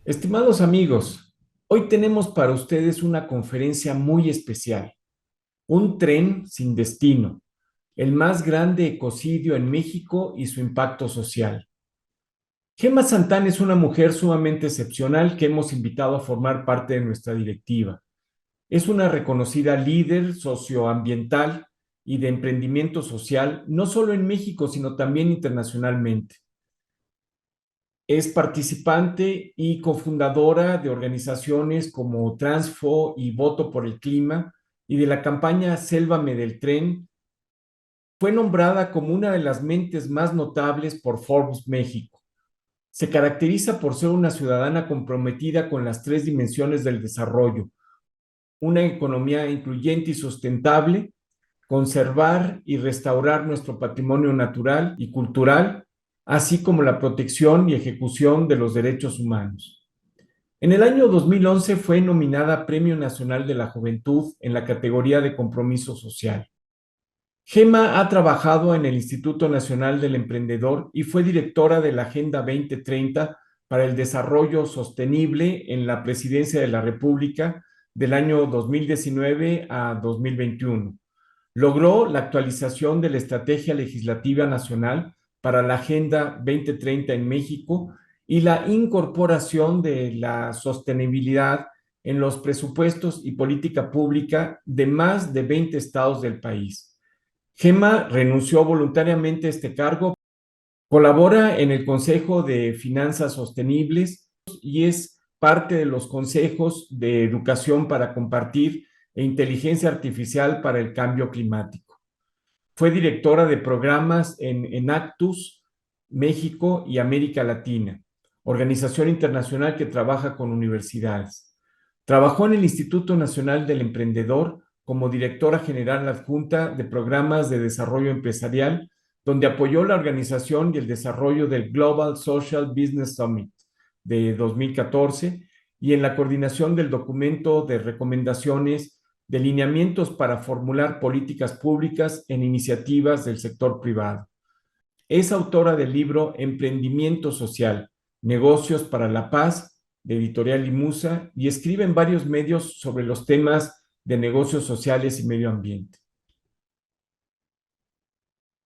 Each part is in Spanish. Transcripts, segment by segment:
Estimados amigos, hoy tenemos para ustedes una conferencia muy especial, un tren sin destino, el más grande ecocidio en México y su impacto social. Gema Santana es una mujer sumamente excepcional que hemos invitado a formar parte de nuestra directiva. Es una reconocida líder socioambiental y de emprendimiento social, no solo en México, sino también internacionalmente. Es participante y cofundadora de organizaciones como Transfo y Voto por el Clima y de la campaña Sélvame del Tren. Fue nombrada como una de las mentes más notables por Forbes México. Se caracteriza por ser una ciudadana comprometida con las tres dimensiones del desarrollo: una economía incluyente y sustentable, conservar y restaurar nuestro patrimonio natural y cultural, así como la protección y ejecución de los derechos humanos. En el año 2011 fue nominada Premio Nacional de la Juventud en la categoría de Compromiso Social. Gema ha trabajado en el Instituto Nacional del Emprendedor y fue directora de la Agenda 2030 para el Desarrollo Sostenible en la Presidencia de la República del año 2019 a 2021. Logró la actualización de la Estrategia Legislativa Nacional para la Agenda 2030 en México y la incorporación de la sostenibilidad en los presupuestos y política pública de más de 20 estados del país. Gema renunció voluntariamente a este cargo, colabora en el Consejo de Finanzas Sostenibles y es parte de los consejos de educación para compartir e inteligencia artificial para el cambio climático. Fue directora de programas en Actus, México y América Latina, organización internacional que trabaja con universidades. Trabajó en el Instituto Nacional del Emprendedor como directora general adjunta de programas de desarrollo empresarial, donde apoyó la organización y el desarrollo del Global Social Business Summit de 2014 y en la coordinación del documento de recomendaciones de lineamientos para formular políticas públicas en iniciativas del sector privado. Es autora del libro Emprendimiento Social, Negocios para la Paz, de Editorial Limusa, y escribe en varios medios sobre los temas de negocios sociales y medio ambiente.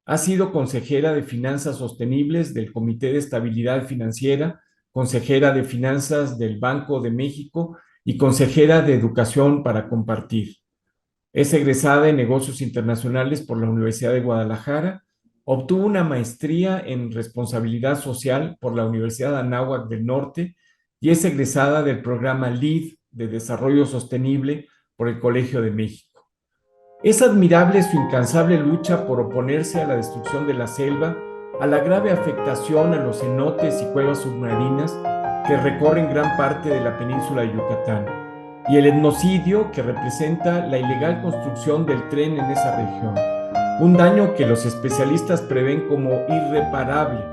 Ha sido consejera de Finanzas Sostenibles del Comité de Estabilidad Financiera, consejera de Finanzas del Banco de México y consejera de Educación para Compartir. Es egresada en Negocios Internacionales por la Universidad de Guadalajara. Obtuvo una maestría en Responsabilidad Social por la Universidad de Anáhuac del Norte y es egresada del programa LEAD de Desarrollo Sostenible por el Colegio de México. Es admirable su incansable lucha por oponerse a la destrucción de la selva, a la grave afectación a los cenotes y cuevas submarinas que recorren gran parte de la península de Yucatán, y el etnocidio que representa la ilegal construcción del tren en esa región, un daño que los especialistas prevén como irreparable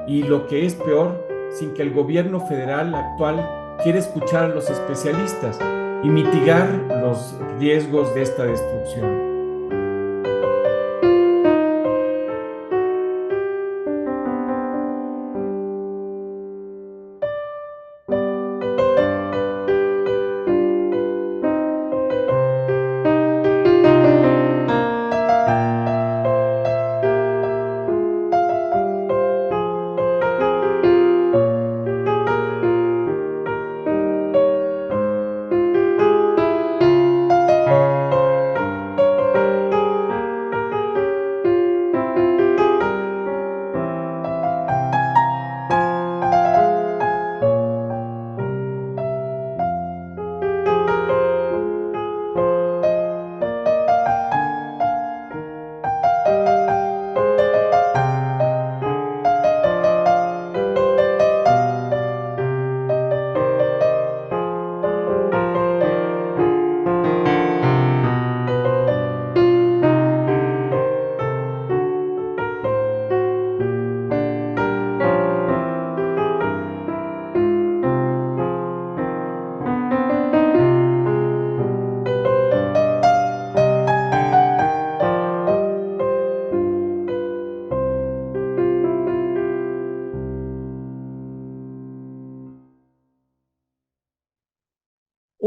y, lo que es peor, sin que el gobierno federal actual quiera escuchar a los especialistas y mitigar los riesgos de esta destrucción.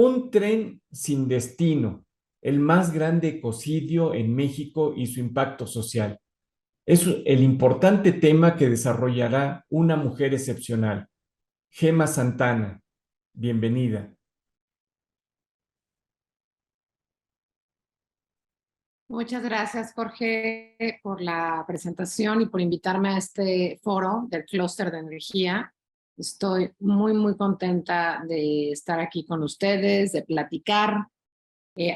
Un tren sin destino, el más grande ecocidio en México y su impacto social. Es el importante tema que desarrollará una mujer excepcional, Gema Santana. Bienvenida. Muchas gracias, Jorge, por la presentación y por invitarme a este foro del clúster de energía. Estoy muy contenta de estar aquí con ustedes, de platicar.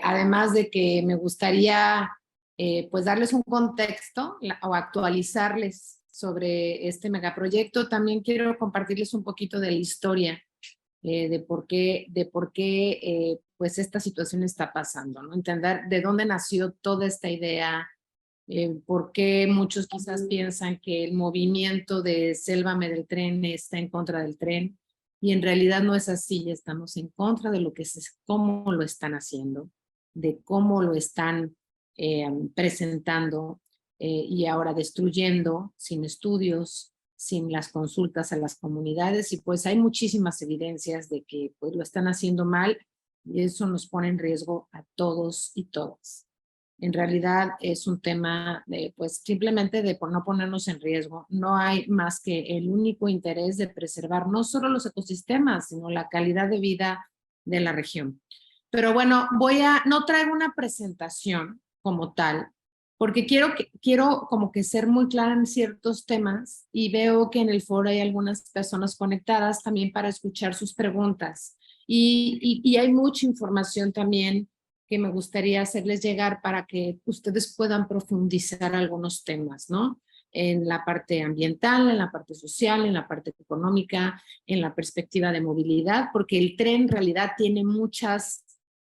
Además de que me gustaría pues darles un contexto o actualizarles sobre este megaproyecto. También quiero compartirles un poquito de la historia de por qué pues esta situación está pasando, ¿no? Entender de dónde nació toda esta idea, por qué muchos quizás piensan que el movimiento de Sélvame del tren está en contra del tren, y en realidad no es así. Estamos en contra de lo que es, cómo lo están haciendo, de cómo lo están presentando y ahora destruyendo sin estudios, sin las consultas a las comunidades, y pues hay muchísimas evidencias de que pues lo están haciendo mal, y eso nos pone en riesgo a todos y todas. En realidad es un tema de, pues simplemente de por no ponernos en riesgo. No hay más que el único interés de preservar no solo los ecosistemas, sino la calidad de vida de la región. Pero bueno, no traigo una presentación como tal, porque quiero como que ser muy clara en ciertos temas, y veo que en el foro hay algunas personas conectadas también para escuchar sus preguntas. Y hay mucha información también que me gustaría hacerles llegar para que ustedes puedan profundizar algunos temas, ¿no? En la parte ambiental, en la parte social, en la parte económica, en la perspectiva de movilidad, porque el tren en realidad tiene muchas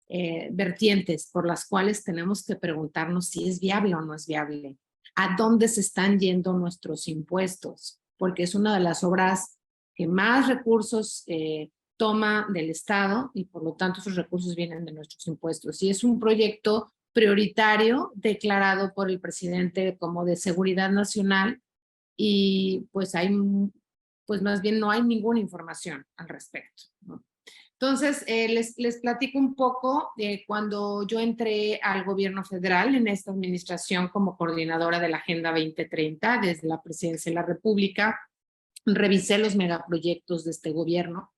vertientes por las cuales tenemos que preguntarnos si es viable o no es viable. ¿A dónde se están yendo nuestros impuestos? Porque es una de las obras que más recursos toma del Estado, y por lo tanto sus recursos vienen de nuestros impuestos. Y es un proyecto prioritario declarado por el presidente como de seguridad nacional, y pues más bien no hay ninguna información al respecto, ¿no? Entonces, les platico un poco de cuando yo entré al gobierno federal en esta administración como coordinadora de la Agenda 2030 desde la Presidencia de la República. Revisé los megaproyectos de este gobierno,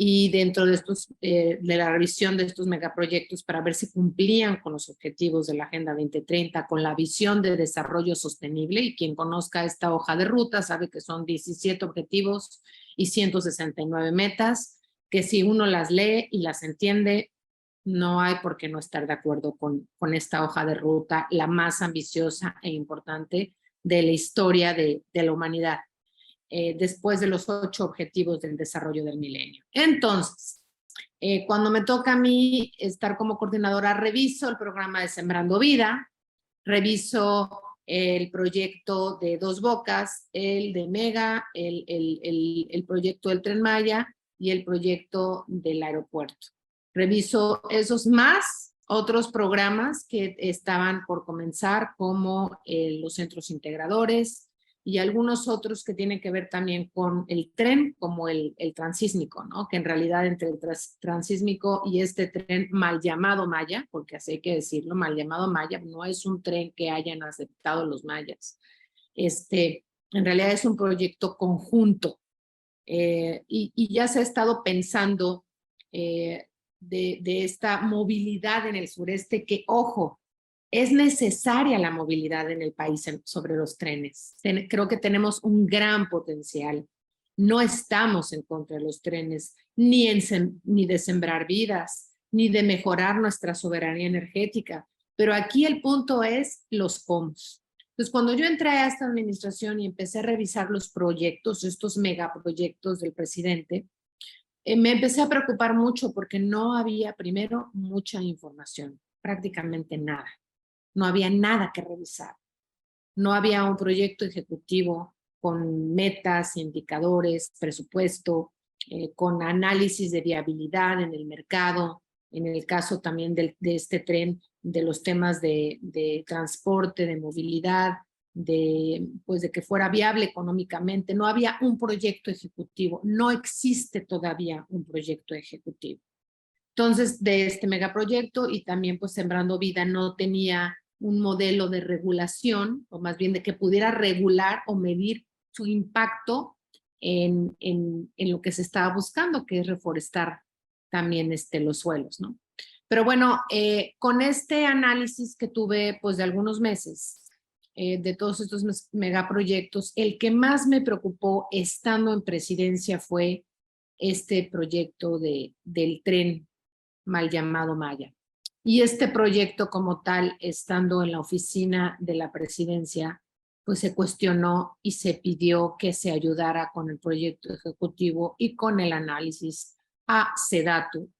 y dentro de de la revisión de estos megaproyectos para ver si cumplían con los objetivos de la Agenda 2030, con la visión de desarrollo sostenible. Y quien conozca esta hoja de ruta sabe que son 17 objetivos y 169 metas, que si uno las lee y las entiende, no hay por qué no estar de acuerdo con esta hoja de ruta, la más ambiciosa e importante de la historia de la humanidad, después de los 8 objetivos del desarrollo del milenio. Entonces, cuando me toca a mí estar como coordinadora, reviso el programa de Sembrando Vida, reviso el proyecto de Dos Bocas, el de Mega, el proyecto del Tren Maya y el proyecto del aeropuerto. Reviso esos más otros programas que estaban por comenzar, como los centros integradores, y algunos otros que tienen que ver también con el tren, como el transísmico, ¿no? Que en realidad entre el transísmico y este tren mal llamado Maya, porque así hay que decirlo, mal llamado Maya, no es un tren que hayan aceptado los mayas. En realidad es un proyecto conjunto, y ya se ha estado pensando de esta movilidad en el sureste, que, ojo, es necesaria la movilidad en el país sobre los trenes. Creo que tenemos un gran potencial. No estamos en contra de los trenes, ni de sembrar vidas, ni de mejorar nuestra soberanía energética. Pero aquí el punto es los cómo. Entonces, cuando yo entré a esta administración y empecé a revisar los proyectos, estos megaproyectos del presidente, me empecé a preocupar mucho porque no había, primero, mucha información, prácticamente nada. No había nada que revisar. No había un proyecto ejecutivo con metas, indicadores, presupuesto, con análisis de viabilidad en el mercado. En el caso también de este tren, de los temas de transporte, de movilidad, pues de que fuera viable económicamente. No había un proyecto ejecutivo. No existe todavía un proyecto ejecutivo. Entonces, de este megaproyecto y también pues Sembrando Vida no tenía un modelo de regulación, o más bien de que pudiera regular o medir su impacto en lo que se estaba buscando, que es reforestar también los suelos, ¿no? Pero bueno, con este análisis que tuve pues de algunos meses, de todos estos megaproyectos, el que más me preocupó estando en presidencia fue este proyecto del tren mal llamado Maya. Y este proyecto como tal, estando en la oficina de la presidencia, pues se cuestionó y se pidió que se ayudara con el proyecto ejecutivo y con el análisis a SEDATU,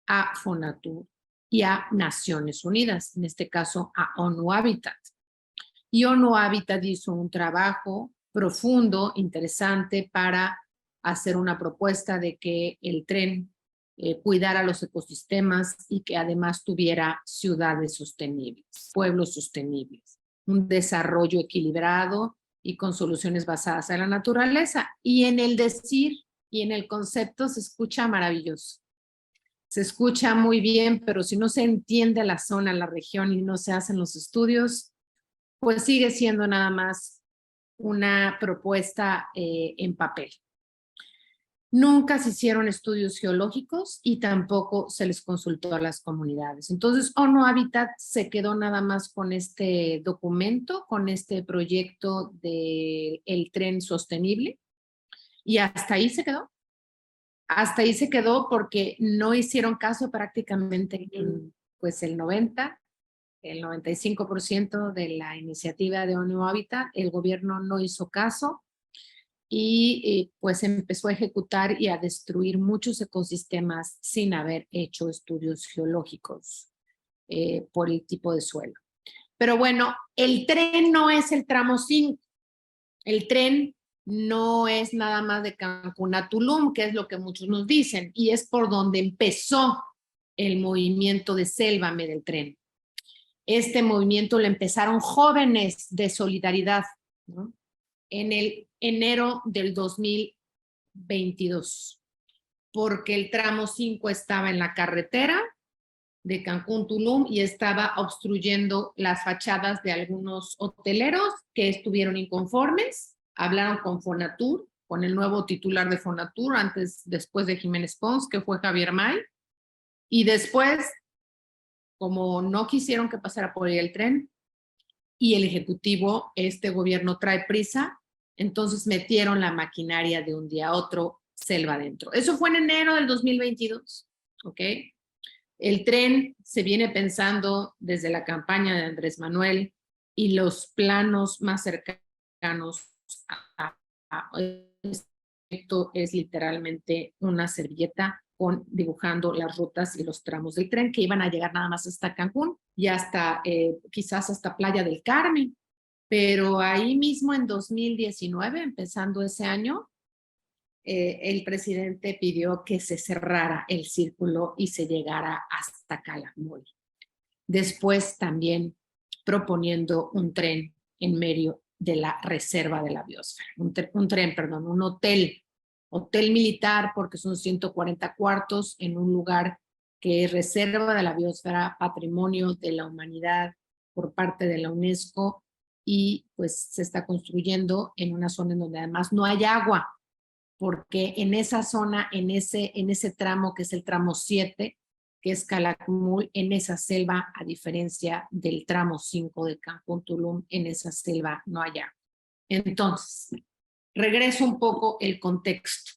a FONATUR y a Naciones Unidas, en este caso a ONU Habitat. Y ONU Habitat hizo un trabajo profundo, interesante, para hacer una propuesta de que el tren cuidara los ecosistemas y que además tuviera ciudades sostenibles, pueblos sostenibles, un desarrollo equilibrado y con soluciones basadas en la naturaleza. Y en el decir y en el concepto se escucha maravilloso. Se escucha muy bien, pero si no se entiende la zona, la región y no se hacen los estudios, pues sigue siendo nada más una propuesta en papel. Nunca se hicieron estudios geológicos y tampoco se les consultó a las comunidades. Entonces, ONU Habitat se quedó nada más con este documento, con este proyecto del tren sostenible, y hasta ahí se quedó. Hasta ahí se quedó porque no hicieron caso prácticamente en pues el 95% de la iniciativa de ONU Habitat. El gobierno no hizo caso y pues empezó a ejecutar y a destruir muchos ecosistemas sin haber hecho estudios geológicos por el tipo de suelo. Pero bueno, el tren no es el tramo 5. El tren no es nada más de Cancún a Tulum, que es lo que muchos nos dicen, y es por donde empezó el movimiento de Sélvame del tren. Este movimiento lo empezaron jóvenes de solidaridad, ¿no? En el enero del 2022, porque el tramo 5 estaba en la carretera de Cancún-Tulum y estaba obstruyendo las fachadas de algunos hoteleros que estuvieron inconformes. Hablaron con Fonatur, con el nuevo titular de Fonatur, después de Jiménez Pons, que fue Javier May, y después, como no quisieron que pasara por ahí el tren, y el ejecutivo, este gobierno trae prisa, entonces metieron la maquinaria de un día a otro, selva adentro. Eso fue en enero del 2022, ¿ok? El tren se viene pensando desde la campaña de Andrés Manuel y los planos más cercanos a esto es literalmente una servilleta dibujando las rutas y los tramos del tren que iban a llegar nada más hasta Cancún y hasta quizás hasta Playa del Carmen. Pero ahí mismo en 2019, empezando ese año, el presidente pidió que se cerrara el círculo y se llegara hasta Calakmul. Después también proponiendo un tren en medio de la reserva de la biosfera, un hotel militar, porque son 140 cuartos en un lugar que es reserva de la biosfera, patrimonio de la humanidad por parte de la UNESCO, y pues se está construyendo en una zona en donde además no hay agua, porque en esa zona, en ese tramo que es el tramo 7, que es Calakmul, en esa selva, a diferencia del tramo 5 de Cancún Tulum, en esa selva no hay agua. Entonces, regreso un poco el contexto.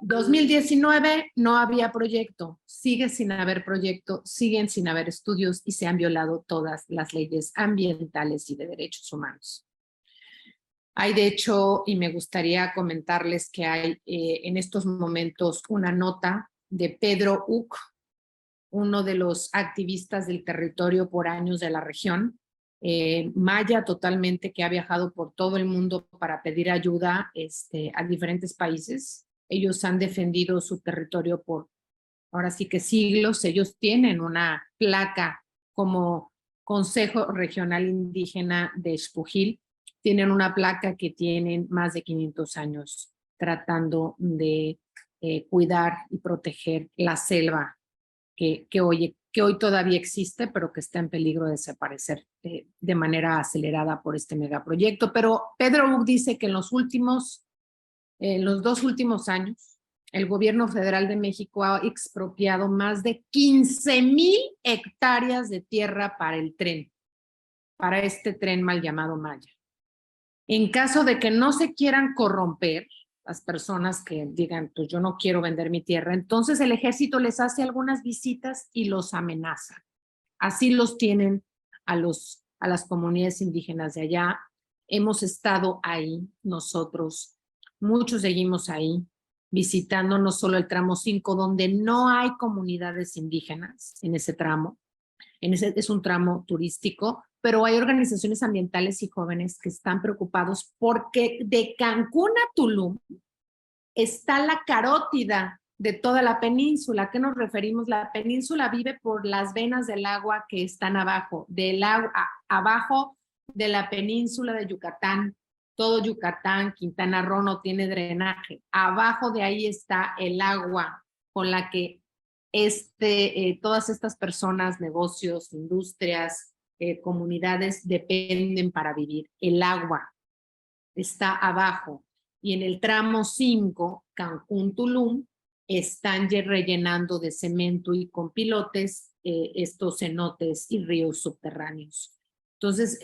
2019 no había proyecto, sigue sin haber proyecto, siguen sin haber estudios y se han violado todas las leyes ambientales y de derechos humanos. Hay de hecho, y me gustaría comentarles que hay en estos momentos una nota de Pedro Uc, uno de los activistas del territorio por años de la región, maya totalmente, que ha viajado por todo el mundo para pedir ayuda a diferentes países. Ellos han defendido su territorio por, ahora sí que siglos. Ellos tienen una placa como Consejo Regional Indígena de Xpujil. Tienen una placa que tienen más de 500 años tratando de cuidar y proteger la selva que hoy todavía existe, pero que está en peligro de desaparecer de manera acelerada por este megaproyecto. Pero Pedro Buch dice que en los 2 últimos años, el gobierno federal de México ha expropiado más de 15,000 hectáreas de tierra para este tren mal llamado Maya. En caso de que no se quieran corromper las personas que digan, pues yo no quiero vender mi tierra, entonces el ejército les hace algunas visitas y los amenaza. Así los tienen a las comunidades indígenas de allá. Hemos estado ahí nosotros, muchos seguimos ahí, visitando no solo el tramo 5, donde no hay comunidades indígenas en ese tramo. Es un tramo turístico, pero hay organizaciones ambientales y jóvenes que están preocupados porque de Cancún a Tulum está la carótida de toda la península. ¿A qué nos referimos? La península vive por las venas del agua que están abajo, abajo de la península de Yucatán. Todo Yucatán, Quintana Roo no tiene drenaje. Abajo de ahí está el agua con la que todas estas personas, negocios, industrias, comunidades dependen para vivir. El agua está abajo. Y en el tramo 5, Cancún-Tulum, están rellenando de cemento y con pilotes estos cenotes y ríos subterráneos. Entonces,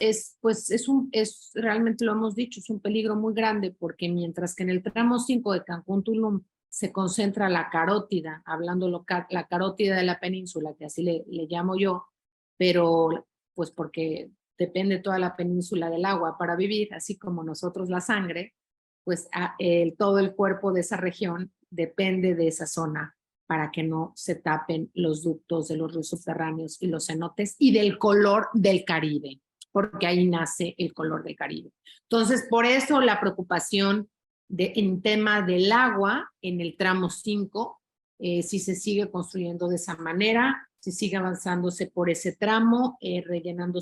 realmente lo hemos dicho, es un peligro muy grande porque mientras que en el tramo 5 de Cancún-Tulum se concentra la carótida, hablando local, la carótida de la península, que así le llamo yo, pero pues porque depende toda la península del agua para vivir, así como nosotros la sangre, pues todo el cuerpo de esa región depende de esa zona para que no se tapen los ductos de los ríos subterráneos y los cenotes y del color del Caribe, porque ahí nace el color del Caribe. Entonces, por eso la preocupación en tema del agua en el tramo 5, si se sigue construyendo de esa manera, si sigue avanzándose por ese tramo, rellenando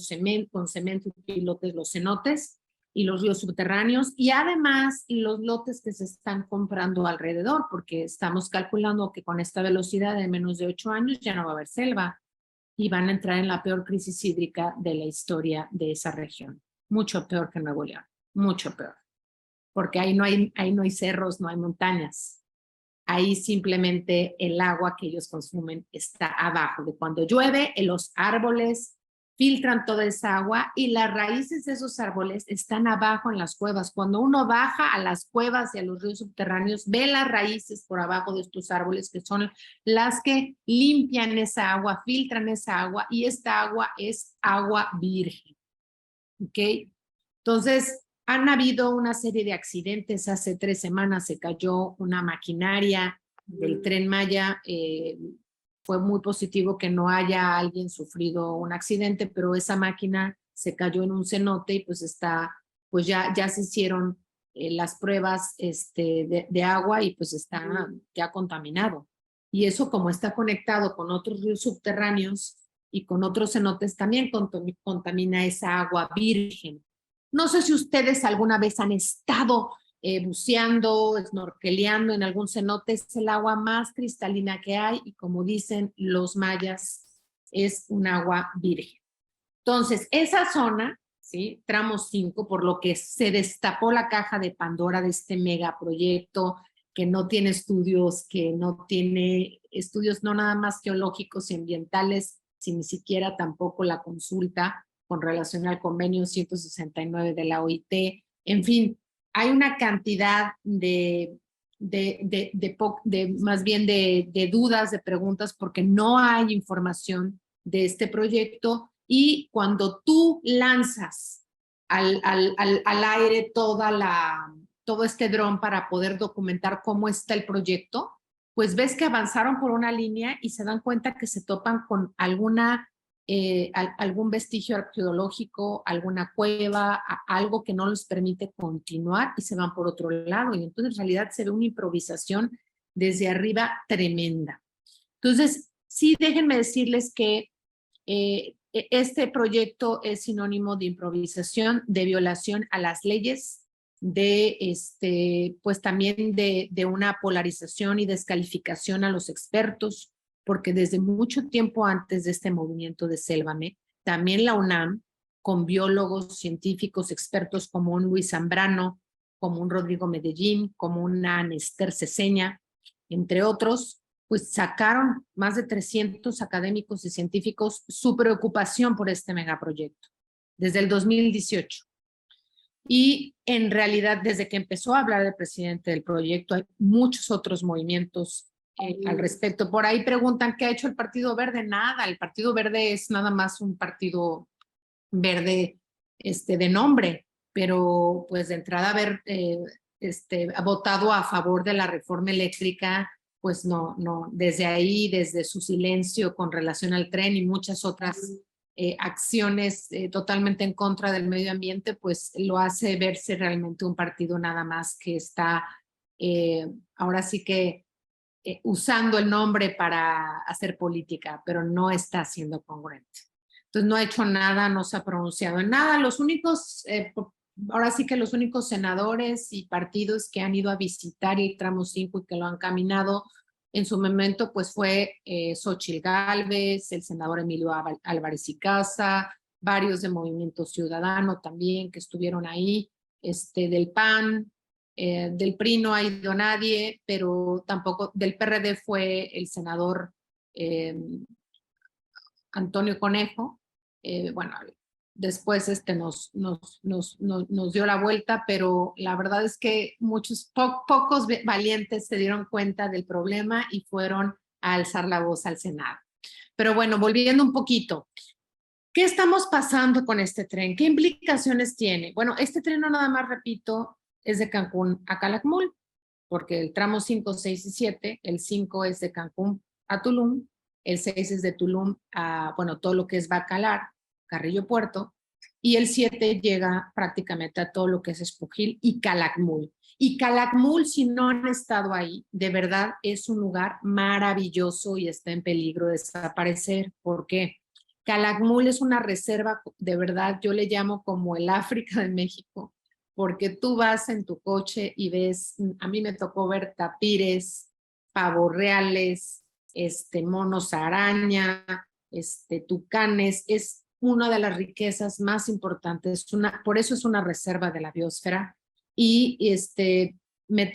con cemento y pilotes los cenotes y los ríos subterráneos, y además los lotes que se están comprando alrededor, porque estamos calculando que con esta velocidad de menos de 8 años ya no va a haber selva y van a entrar en la peor crisis hídrica de la historia de esa región. Mucho peor que Nuevo León, mucho peor. Porque ahí no hay cerros, no hay montañas. Ahí simplemente el agua que ellos consumen está abajo. De cuando llueve, los árboles filtran toda esa agua y las raíces de esos árboles están abajo en las cuevas. Cuando uno baja a las cuevas y a los ríos subterráneos, ve las raíces por abajo de estos árboles que son las que limpian esa agua, filtran esa agua y esta agua es agua virgen. ¿Ok? Entonces, han habido una serie de accidentes. Hace 3 semanas se cayó una maquinaria del Tren Maya. Fue muy positivo que no haya alguien sufrido un accidente, pero esa máquina se cayó en un cenote y pues ya se hicieron las pruebas de agua y pues está ya contaminado. Y eso, como está conectado con otros ríos subterráneos y con otros cenotes, también contamina esa agua virgen. No sé si ustedes alguna vez han estado buceando, snorkeleando en algún cenote. Es el agua más cristalina que hay y, como dicen los mayas, es un agua virgen. Entonces, esa zona, ¿sí? Tramo 5, por lo que se destapó la caja de Pandora de este megaproyecto que no tiene estudios, no nada más geológicos y ambientales, sin ni siquiera tampoco la consulta con relación al convenio 169 de la OIT. En fin, hay una cantidad más bien de dudas, de preguntas, porque no hay información de este proyecto, y cuando tú lanzas al aire todo este dron para poder documentar cómo está el proyecto, pues ves que avanzaron por una línea y se dan cuenta que se topan con algún vestigio arqueológico, alguna cueva, algo que no les permite continuar, y se van por otro lado. Y entonces en realidad se ve una improvisación desde arriba tremenda. Entonces, sí, déjenme decirles que este proyecto es sinónimo de improvisación, de violación a las leyes pues también de una polarización y descalificación a los expertos, porque desde mucho tiempo antes de este movimiento de Sélvame, también la UNAM, con biólogos, científicos, expertos como un Luis Zambrano, como un Rodrigo Medellín, como una Nester Ceseña, entre otros, pues sacaron más de 300 académicos y científicos su preocupación por este megaproyecto, desde el 2018. Y en realidad, desde que empezó a hablar el presidente del proyecto, hay muchos otros movimientos al respecto. Por ahí preguntan qué ha hecho el Partido Verde. Nada, el Partido Verde es nada más un partido verde de nombre, pero pues de entrada haber ha votado a favor de la reforma eléctrica, pues no, desde ahí, desde su silencio con relación al tren y muchas otras acciones totalmente en contra del medio ambiente, pues lo hace verse realmente un partido nada más que está ahora sí que usando el nombre para hacer política, pero no está siendo congruente. Entonces no ha hecho nada, no se ha pronunciado en nada. Los únicos, ahora sí que los únicos senadores y partidos que han ido a visitar el tramo 5 y que lo han caminado en su momento, pues fue Xóchitl Gálvez, el senador Emilio Álvarez y Casa, varios de Movimiento Ciudadano también que estuvieron ahí, del PAN, del PRI no ha ido nadie, pero tampoco, del PRD fue el senador Antonio Conejo, bueno, después nos dio la vuelta, pero la verdad es que pocos valientes se dieron cuenta del problema y fueron a alzar la voz al Senado. Pero bueno, volviendo un poquito, ¿qué estamos pasando con este tren? ¿Qué implicaciones tiene? Bueno, este tren no nada más, repito, es de Cancún a Calakmul, porque el tramo 5, 6 y 7, el 5 es de Cancún a Tulum, el 6 es de Tulum a, bueno, todo lo que es Bacalar, Carrillo Puerto, y el 7 llega prácticamente a todo lo que es Espujil y Calakmul. Y Calakmul, si no han estado ahí, de verdad es un lugar maravilloso y está en peligro de desaparecer. ¿Por qué? Calakmul es una reserva, de verdad, yo le llamo como el África de México, porque tú vas en tu coche y ves, a mí me tocó ver tapires, pavos reales, monos araña, tucanes, es una de las riquezas más importantes, por eso es una reserva de la biosfera y me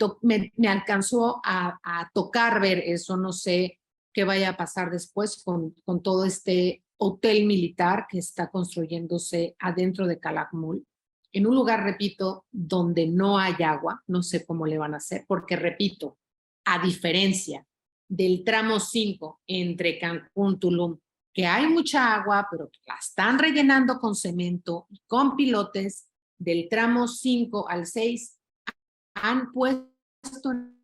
alcanzó a tocar ver eso, no sé qué vaya a pasar después con todo este hotel militar que está construyéndose adentro de Calakmul, en un lugar, repito, donde no hay agua, no sé cómo le van a hacer, porque repito, a diferencia del tramo 5 entre Cancún, Tulum, que hay mucha agua, pero que la están rellenando con cemento y con pilotes, del tramo 5 al 6 han puesto en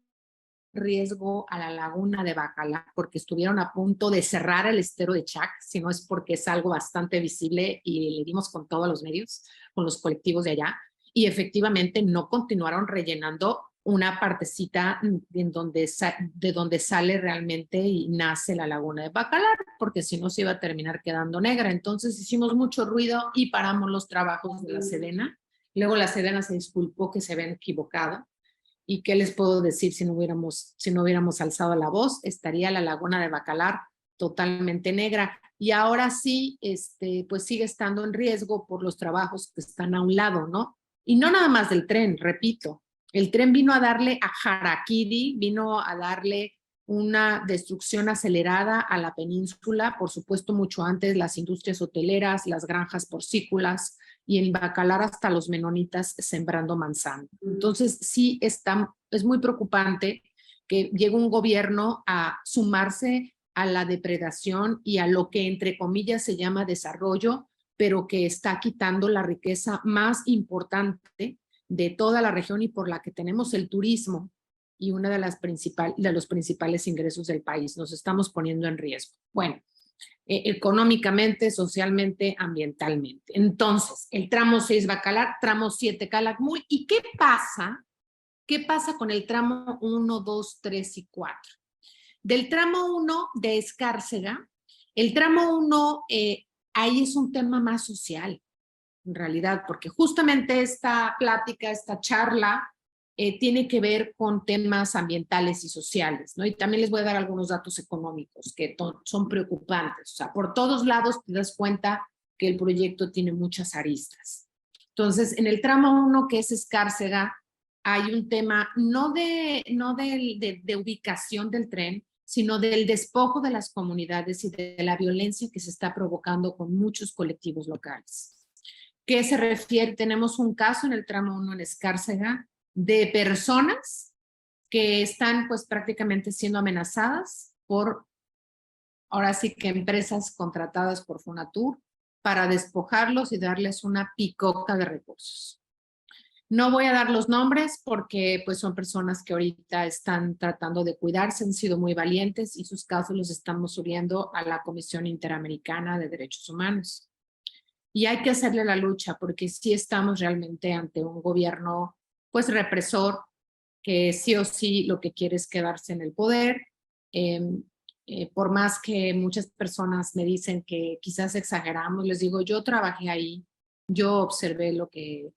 riesgo a la laguna de Bacalar porque estuvieron a punto de cerrar el estero de Chac, si no es porque es algo bastante visible y le dimos con todos los medios, con los colectivos de allá, y efectivamente no continuaron rellenando una partecita de donde sale realmente y nace la laguna de Bacalar, porque si no se iba a terminar quedando negra. Entonces hicimos mucho ruido y paramos los trabajos de la Sedena. Luego la Sedena se disculpó que se habían equivocado. ¿Y qué les puedo decir si no hubiéramos alzado la voz? Estaría la laguna de Bacalar totalmente negra. Y ahora sí, pues sigue estando en riesgo por los trabajos que están a un lado, ¿no? Y no nada más del tren, repito. El tren vino a darle a Harakiri, vino a darle una destrucción acelerada a la península, por supuesto mucho antes las industrias hoteleras, las granjas porcícolas, y en Bacalar hasta los menonitas sembrando manzana. Entonces sí es muy preocupante que llegue un gobierno a sumarse a la depredación y a lo que entre comillas se llama desarrollo, pero que está quitando la riqueza más importante de toda la región y por la que tenemos el turismo y una de los principales ingresos del país. Nos estamos poniendo en riesgo. Bueno, económicamente, socialmente, ambientalmente. Entonces, el tramo 6 Bacalar, tramo 7 Calakmul. ¿Y qué pasa? ¿Qué pasa con el tramo 1, 2, 3 y 4? Del tramo 1 de Escárcega, el tramo 1, ahí es un tema más social. en realidad, porque justamente esta plática, esta charla, tiene que ver con temas ambientales y sociales, ¿no? Y también les voy a dar algunos datos económicos que son preocupantes. O sea, por todos lados te das cuenta que el proyecto tiene muchas aristas. Entonces, en el tramo 1, que es Escárcega, hay un tema no de ubicación del tren, sino del despojo de las comunidades y de la violencia que se está provocando con muchos colectivos locales. ¿Qué se refiere? Tenemos un caso en el tramo 1 en Escárcega de personas que están pues prácticamente siendo amenazadas por, ahora sí que empresas contratadas por Fonatur para despojarlos y darles una picoca de recursos. No voy a dar los nombres porque pues son personas que ahorita están tratando de cuidarse, han sido muy valientes y sus casos los estamos subiendo a la Comisión Interamericana de Derechos Humanos. Y hay que hacerle la lucha porque sí estamos realmente ante un gobierno pues represor que sí o sí lo que quiere es quedarse en el poder. Por más que muchas personas me dicen que quizás exageramos, les digo, yo trabajé ahí, yo observé lo que...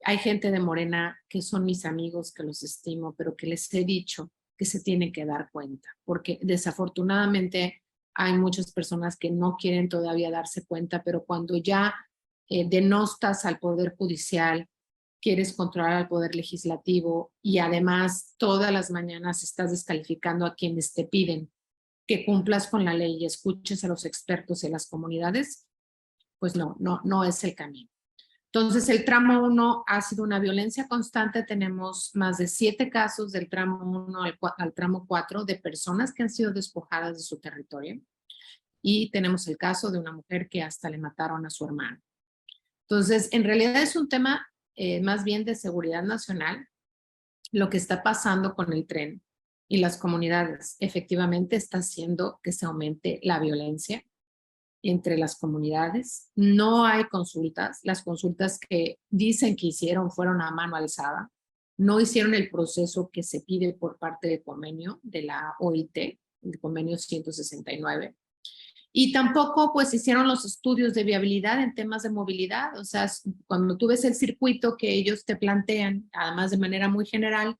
Hay gente de Morena que son mis amigos, que los estimo, pero que les he dicho que se tienen que dar cuenta, porque desafortunadamente hay muchas personas que no quieren todavía darse cuenta, pero cuando ya denostas al Poder Judicial, quieres controlar al Poder Legislativo y además todas las mañanas estás descalificando a quienes te piden que cumplas con la ley y escuches a los expertos en las comunidades, pues no es el camino. Entonces, el tramo 1 ha sido una violencia constante. Tenemos más de 7 casos del tramo 1 al tramo 4 de personas que han sido despojadas de su territorio. Y tenemos el caso de una mujer que hasta le mataron a su hermano. Entonces, en realidad es un tema más bien de seguridad nacional, lo que está pasando con el tren y las comunidades. Efectivamente está haciendo que se aumente la violencia entre las comunidades. No hay consultas. Las consultas que dicen que hicieron fueron a mano alzada. No hicieron el proceso que se pide por parte del convenio de la OIT, el convenio 169. Y tampoco pues hicieron los estudios de viabilidad en temas de movilidad. O sea, cuando tú ves el circuito que ellos te plantean, además de manera muy general,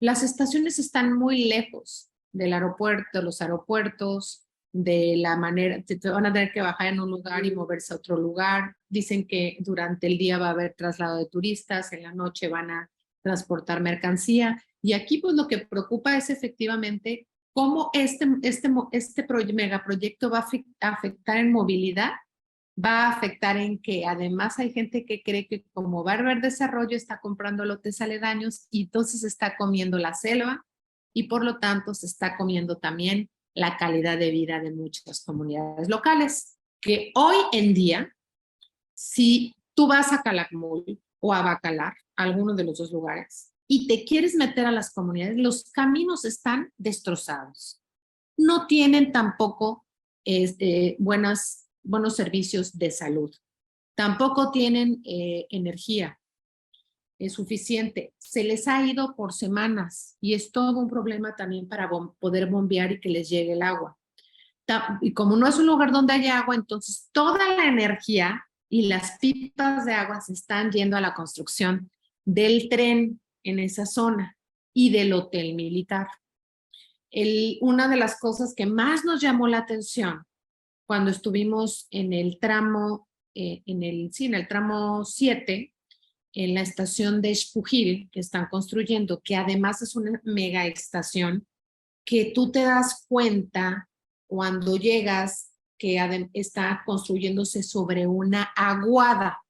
las estaciones están muy lejos del aeropuerto, los aeropuertos, de la manera, te van a tener que bajar en un lugar y moverse a otro lugar. Dicen que durante el día va a haber traslado de turistas, en la noche van a transportar mercancía. Y aquí pues lo que preocupa es efectivamente cómo este megaproyecto va a afectar en movilidad, va a afectar en que además hay gente que cree que como va a haber desarrollo está comprando lotes aledaños y entonces está comiendo la selva y por lo tanto se está comiendo también la calidad de vida de muchas comunidades locales, que hoy en día, si tú vas a Calakmul o a Bacalar, alguno de los dos lugares, y te quieres meter a las comunidades, los caminos están destrozados. No tienen tampoco buenos servicios de salud. Tampoco tienen energía suficiente. Se les ha ido por semanas y es todo un problema también para poder bombear y que les llegue el agua. Y como no es un lugar donde hay agua, entonces toda la energía y las pipas de agua se están yendo a la construcción del tren en esa zona y del hotel militar. Una de las cosas que más nos llamó la atención cuando estuvimos en el tramo, en el tramo 7, en la estación de Xpujil, que están construyendo, que además es una mega estación, que tú te das cuenta cuando llegas que está construyéndose sobre una aguada.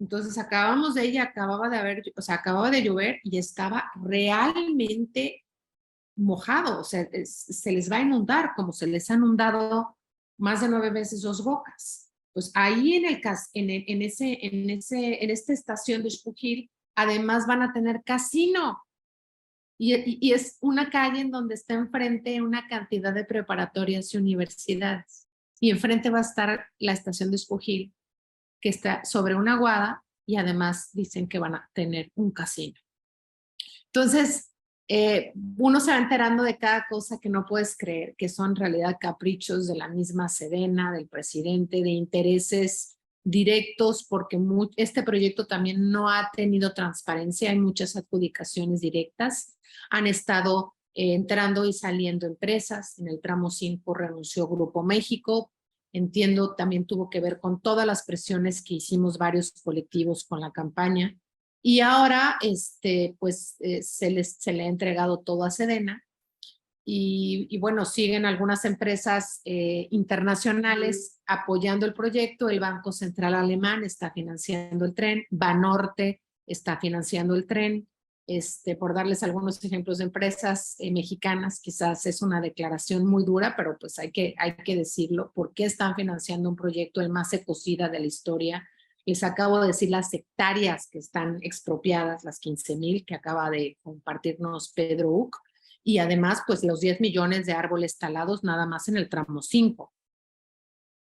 Entonces acabamos de ella, acababa de llover y estaba realmente mojado, o sea, se les va a inundar como se les ha inundado más de 9 veces Dos Bocas. Pues ahí en esta estación de Xpujil, además van a tener casino. Y es una calle en donde está enfrente una cantidad de preparatorias y universidades. Y enfrente va a estar la estación de Xpujil, que está sobre una aguada, y además dicen que van a tener un casino. Entonces, uno se va enterando de cada cosa que no puedes creer, que son en realidad caprichos de la misma Sedena, del presidente, de intereses directos, porque este proyecto también no ha tenido transparencia, hay muchas adjudicaciones directas, han estado entrando y saliendo empresas. En el tramo 5 renunció Grupo México, entiendo también tuvo que ver con todas las presiones que hicimos varios colectivos con la campaña, y ahora pues se le ha entregado todo a Sedena. Y bueno, siguen algunas empresas internacionales apoyando el proyecto. El Banco Central Alemán está financiando el tren, Banorte está financiando el tren. Por darles algunos ejemplos de empresas mexicanas, quizás es una declaración muy dura, pero pues hay que decirlo. ¿Por qué están financiando un proyecto el más ecocida de la historia? Les acabo de decir las hectáreas que están expropiadas, las 15,000 que acaba de compartirnos Pedro Uc. Y además, pues los 10 millones de árboles talados nada más en el tramo 5.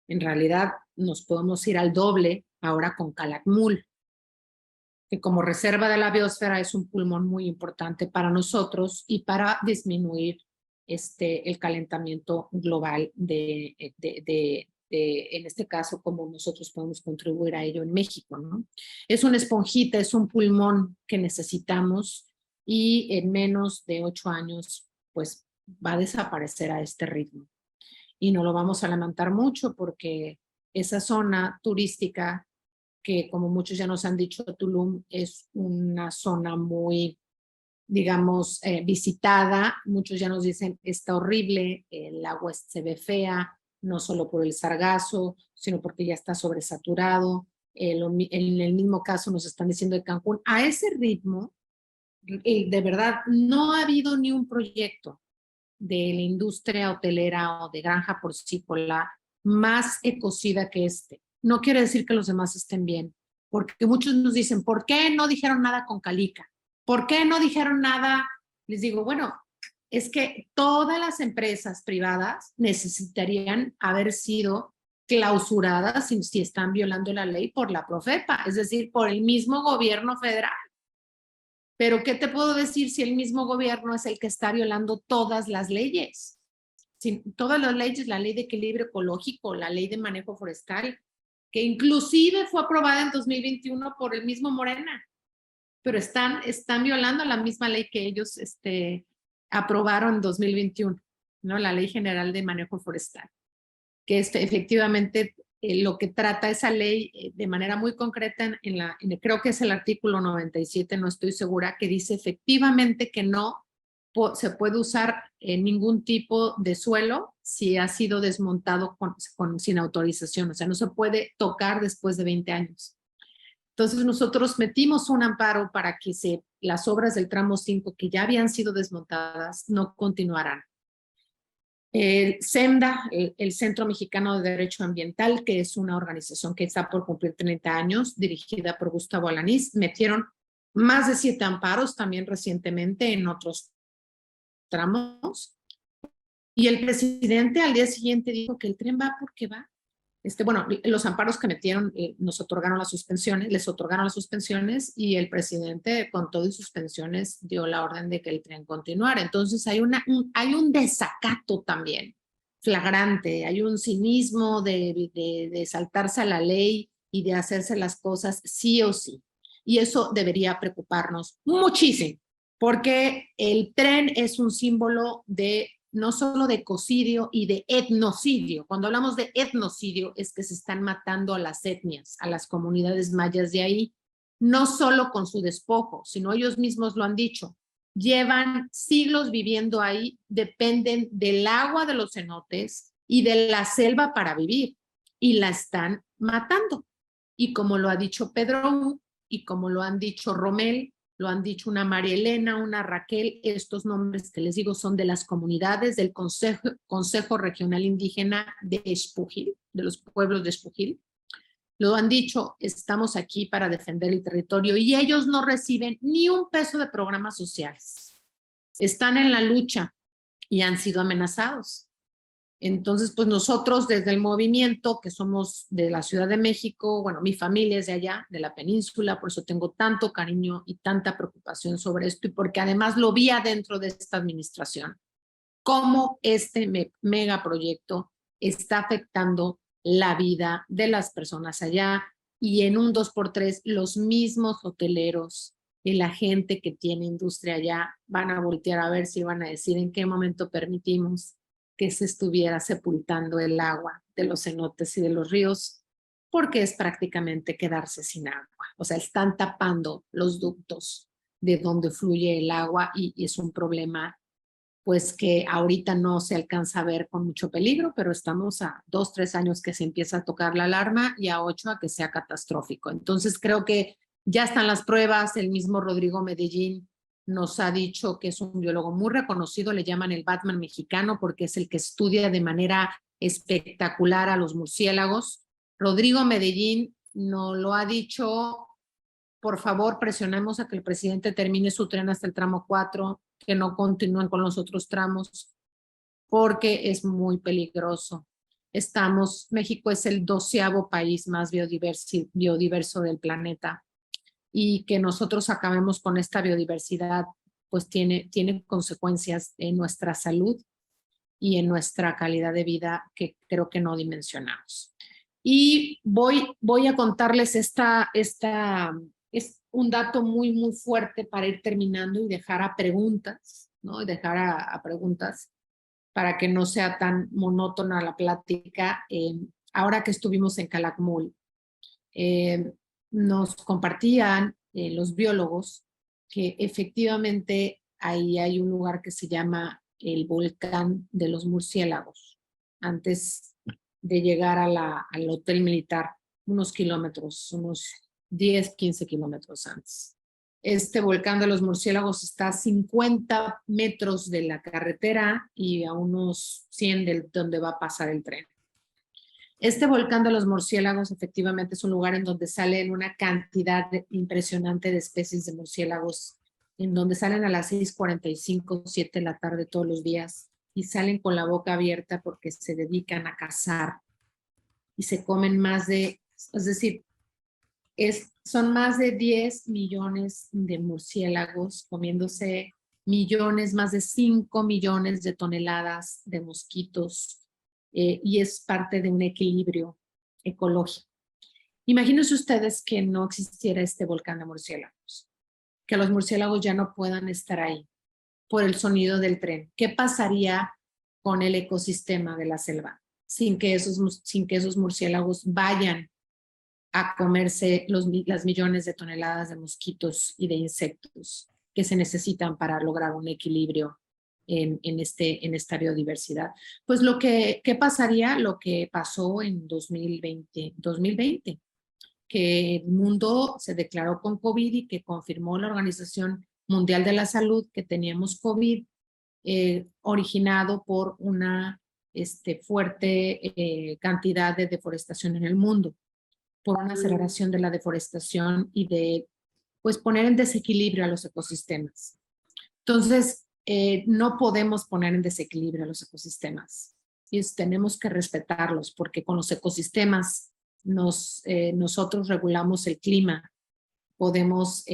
En realidad, nos podemos ir al doble ahora con Calakmul, que como reserva de la biosfera es un pulmón muy importante para nosotros y para disminuir el calentamiento global en este caso, como nosotros podemos contribuir a ello en México, ¿no? Es una esponjita, es un pulmón que necesitamos, y en menos de 8 años, pues va a desaparecer a este ritmo. Y no lo vamos a lamentar mucho, porque esa zona turística, que como muchos ya nos han dicho, Tulum es una zona muy, digamos, visitada. Muchos ya nos dicen, está horrible, el agua se ve fea, no solo por el sargazo, sino porque ya está sobresaturado. En el mismo caso nos están diciendo de Cancún. A ese ritmo, de verdad, no ha habido ni un proyecto de la industria hotelera o de granja porcícola más ecocida que este. No quiere decir que los demás estén bien, porque muchos nos dicen, ¿por qué no dijeron nada con Calica? ¿Por qué no dijeron nada? Les digo, bueno, es que todas las empresas privadas necesitarían haber sido clausuradas si están violando la ley por la Profepa, es decir, por el mismo gobierno federal. Pero ¿qué te puedo decir si el mismo gobierno es el que está violando todas las leyes? Todas las leyes, la ley de equilibrio ecológico, la ley de manejo forestal, que inclusive fue aprobada en 2021 por el mismo Morena, pero están violando la misma ley que ellos aprobaron en 2021, ¿no? La Ley General de Manejo Forestal, que efectivamente lo que trata esa ley de manera muy concreta, creo que es el artículo 97, no estoy segura, que dice efectivamente que no se puede usar ningún tipo de suelo si ha sido desmontado sin autorización, o sea, no se puede tocar después de 20 años. Entonces nosotros metimos un amparo para que las obras del tramo 5 que ya habían sido desmontadas no continuaran. El CEMDA, el Centro Mexicano de Derecho Ambiental, que es una organización que está por cumplir 30 años, dirigida por Gustavo Alanís, metieron más de 7 amparos también recientemente en otros tramos. Y el presidente al día siguiente dijo que el tren va porque va. Bueno, los amparos que metieron les otorgaron las suspensiones, y el presidente con todo y suspensiones dio la orden de que el tren continuara. Entonces hay un desacato también flagrante, hay un cinismo de saltarse a la ley y de hacerse las cosas sí o sí. Y eso debería preocuparnos muchísimo, porque el tren es un símbolo no solo de ecocidio y de etnocidio. Cuando hablamos de etnocidio es que se están matando a las etnias, a las comunidades mayas de ahí, no solo con su despojo, sino ellos mismos lo han dicho. Llevan siglos viviendo ahí, dependen del agua de los cenotes y de la selva para vivir, y la están matando. Y como lo ha dicho Pedro, y como lo han dicho Romel, lo han dicho una María Elena, una Raquel, estos nombres que les digo son de las comunidades del Consejo Regional Indígena de Espujil, de los pueblos de Espujil. Lo han dicho, estamos aquí para defender el territorio, y ellos no reciben ni un peso de programas sociales. Están en la lucha y han sido amenazados. Entonces, pues nosotros desde el movimiento, que somos de la Ciudad de México, bueno, mi familia es de allá, de la península, por eso tengo tanto cariño y tanta preocupación sobre esto, y porque además lo vi adentro de esta administración, cómo este megaproyecto está afectando la vida de las personas allá, y en un 2x3 los mismos hoteleros y la gente que tiene industria allá van a voltear a ver si van a decir en qué momento permitimos que se estuviera sepultando el agua de los cenotes y de los ríos, porque es prácticamente quedarse sin agua. O sea, están tapando los ductos de donde fluye el agua y es un problema pues que ahorita no se alcanza a ver con mucho peligro, pero estamos a 2, 3 años que se empieza a tocar la alarma y a 8 a que sea catastrófico. Entonces creo que ya están las pruebas. El mismo Rodrigo Medellín nos ha dicho que es un biólogo muy reconocido, le llaman el Batman mexicano porque es el que estudia de manera espectacular a los murciélagos. Rodrigo Medellín nos lo ha dicho: por favor, presionemos a que el presidente termine su tren hasta el tramo 4, que no continúen con los otros tramos, porque es muy peligroso. México es el 12º país más biodiverso del planeta, y que nosotros acabemos con esta biodiversidad, pues tiene consecuencias en nuestra salud y en nuestra calidad de vida que creo que no dimensionamos. Y voy a contarles es un dato muy, muy fuerte para ir terminando y dejar a preguntas, ¿no? Y dejar a preguntas para que no sea tan monótona la plática. Ahora que estuvimos en Calakmul, nos compartían los biólogos que efectivamente ahí hay un lugar que se llama el volcán de los murciélagos, antes de llegar al hotel militar, unos 10, 15 kilómetros antes. Este volcán de los murciélagos está a 50 metros de la carretera y a unos 100 de donde va a pasar el tren. Este volcán de los murciélagos efectivamente es un lugar en donde salen una cantidad impresionante de especies de murciélagos, en donde salen a las 6:45, 7 de la tarde todos los días, y salen con la boca abierta porque se dedican a cazar y se comen es decir, son más de 10 millones de murciélagos comiéndose millones, más de 5 millones de toneladas de mosquitos, y es parte de un equilibrio ecológico. Imagínense ustedes que no existiera este volcán de murciélagos, que los murciélagos ya no puedan estar ahí por el sonido del tren. ¿Qué pasaría con el ecosistema de la selva sin que esos murciélagos vayan a comerse las millones de toneladas de mosquitos y de insectos que se necesitan para lograr un equilibrio en esta biodiversidad? Pues ¿qué pasaría? Lo que pasó en 2020, que el mundo se declaró con COVID y que confirmó la Organización Mundial de la Salud que teníamos COVID, originado por una fuerte cantidad de deforestación en el mundo, por una aceleración de la deforestación y de pues poner en desequilibrio a los ecosistemas. Entonces, no podemos poner en desequilibrio a los ecosistemas y tenemos que respetarlos, porque con los ecosistemas nosotros regulamos el clima, podemos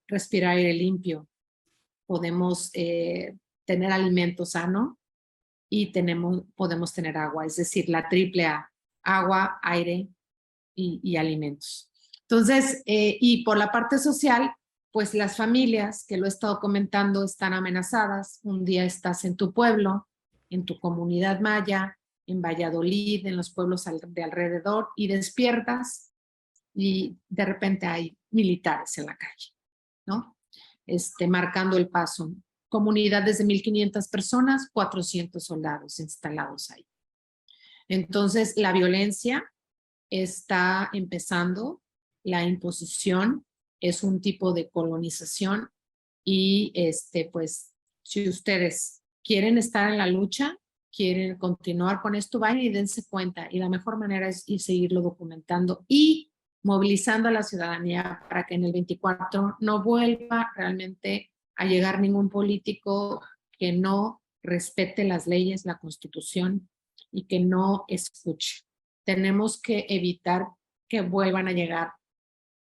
respirar aire limpio, podemos tener alimento sano y podemos tener agua, es decir, la triple A: agua, aire y alimentos. Entonces, y por la parte social, pues las familias, que lo he estado comentando, están amenazadas. Un día estás en tu pueblo, en tu comunidad maya, en Valladolid, en los pueblos de alrededor, y despiertas y de repente hay militares en la calle, ¿no? Marcando el paso. Comunidades de 1,500 personas, 400 soldados instalados ahí. Entonces, la violencia está empezando, la imposición es un tipo de colonización, y pues si ustedes quieren estar en la lucha, quieren continuar con esto, vayan y dense cuenta, y la mejor manera es seguirlo documentando y movilizando a la ciudadanía para que en el 24 no vuelva realmente a llegar ningún político que no respete las leyes, la Constitución, y que no escuche. Tenemos que evitar que vuelvan a llegar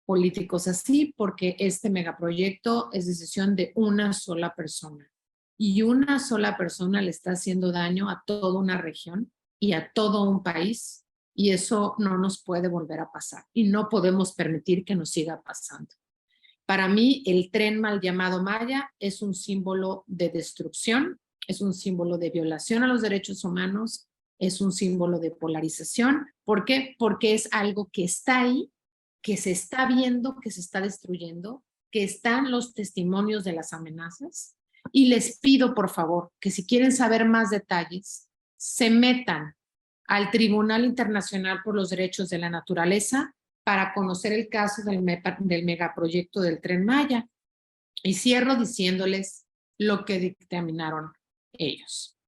políticos así, porque este megaproyecto es decisión de una sola persona, y una sola persona le está haciendo daño a toda una región y a todo un país y eso no nos puede volver a pasar y no podemos permitir que nos siga pasando. Para mí, el tren mal llamado Maya es un símbolo de destrucción, es un símbolo de violación a los derechos humanos, es un símbolo de polarización. ¿Por qué? Porque es algo que está ahí, que se está viendo, que se está destruyendo, que están los testimonios de las amenazas. Y les pido, por favor, que si quieren saber más detalles, se metan al Tribunal Internacional por los Derechos de la Naturaleza para conocer el caso del megaproyecto del Tren Maya. Y cierro diciéndoles lo que dictaminaron ellos.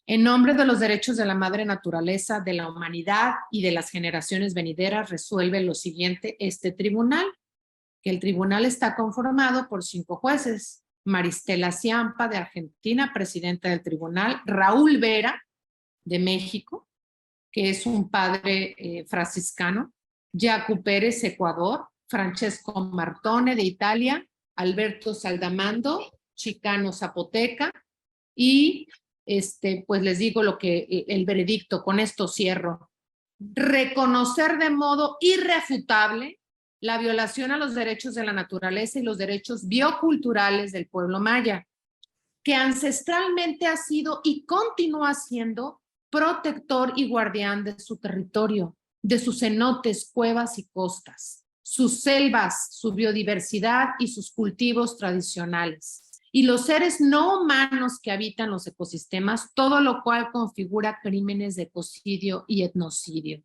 En nombre de los derechos de la madre naturaleza, de la humanidad y de las generaciones venideras, resuelve lo siguiente este tribunal, que el tribunal está conformado por 5 jueces: Maristela Ciampa, de Argentina, presidenta del tribunal; Raúl Vera, de México, que es un padre franciscano; Jaco Pérez, Ecuador; Francesco Martone, de Italia; Alberto Saldamando, chicano zapoteca. Y pues les digo lo que el veredicto, con esto cierro: reconocer de modo irrefutable la violación a los derechos de la naturaleza y los derechos bioculturales del pueblo maya, que ancestralmente ha sido y continúa siendo protector y guardián de su territorio, de sus cenotes, cuevas y costas, sus selvas, su biodiversidad y sus cultivos tradicionales, y los seres no humanos que habitan los ecosistemas, todo lo cual configura crímenes de ecocidio y etnocidio.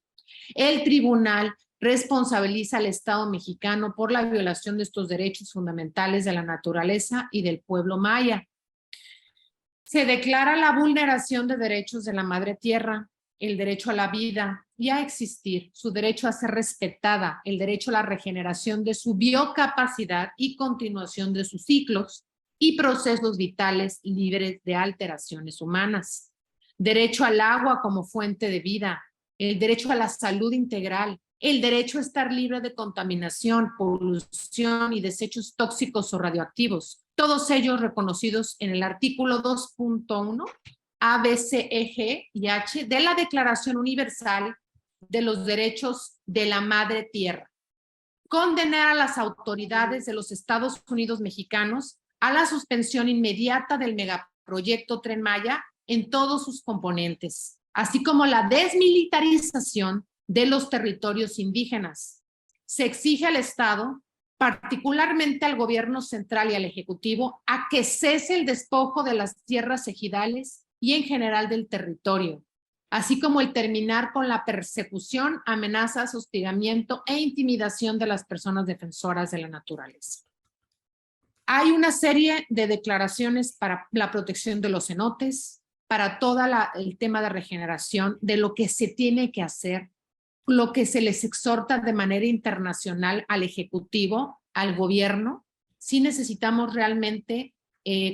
El tribunal responsabiliza al Estado mexicano por la violación de estos derechos fundamentales de la naturaleza y del pueblo maya. Se declara la vulneración de derechos de la madre tierra, el derecho a la vida y a existir, su derecho a ser respetada, el derecho a la regeneración de su biocapacidad y continuación de sus ciclos y procesos vitales libres de alteraciones humanas, derecho al agua como fuente de vida, el derecho a la salud integral, el derecho a estar libre de contaminación, polución y desechos tóxicos o radioactivos, todos ellos reconocidos en el artículo 2.1 A, B, C, E, G y H de la Declaración Universal de los Derechos de la Madre Tierra. Condenar a las autoridades de los Estados Unidos mexicanos a la suspensión inmediata del megaproyecto Tren Maya en todos sus componentes, así como la desmilitarización de los territorios indígenas. Se exige al Estado, particularmente al gobierno central y al Ejecutivo, a que cese el despojo de las tierras ejidales y en general del territorio, así como el terminar con la persecución, amenazas, hostigamiento e intimidación de las personas defensoras de la naturaleza. Hay una serie de declaraciones para la protección de los cenotes, para todo el tema de regeneración, de lo que se tiene que hacer, lo que se les exhorta de manera internacional al Ejecutivo, al gobierno. Sí necesitamos realmente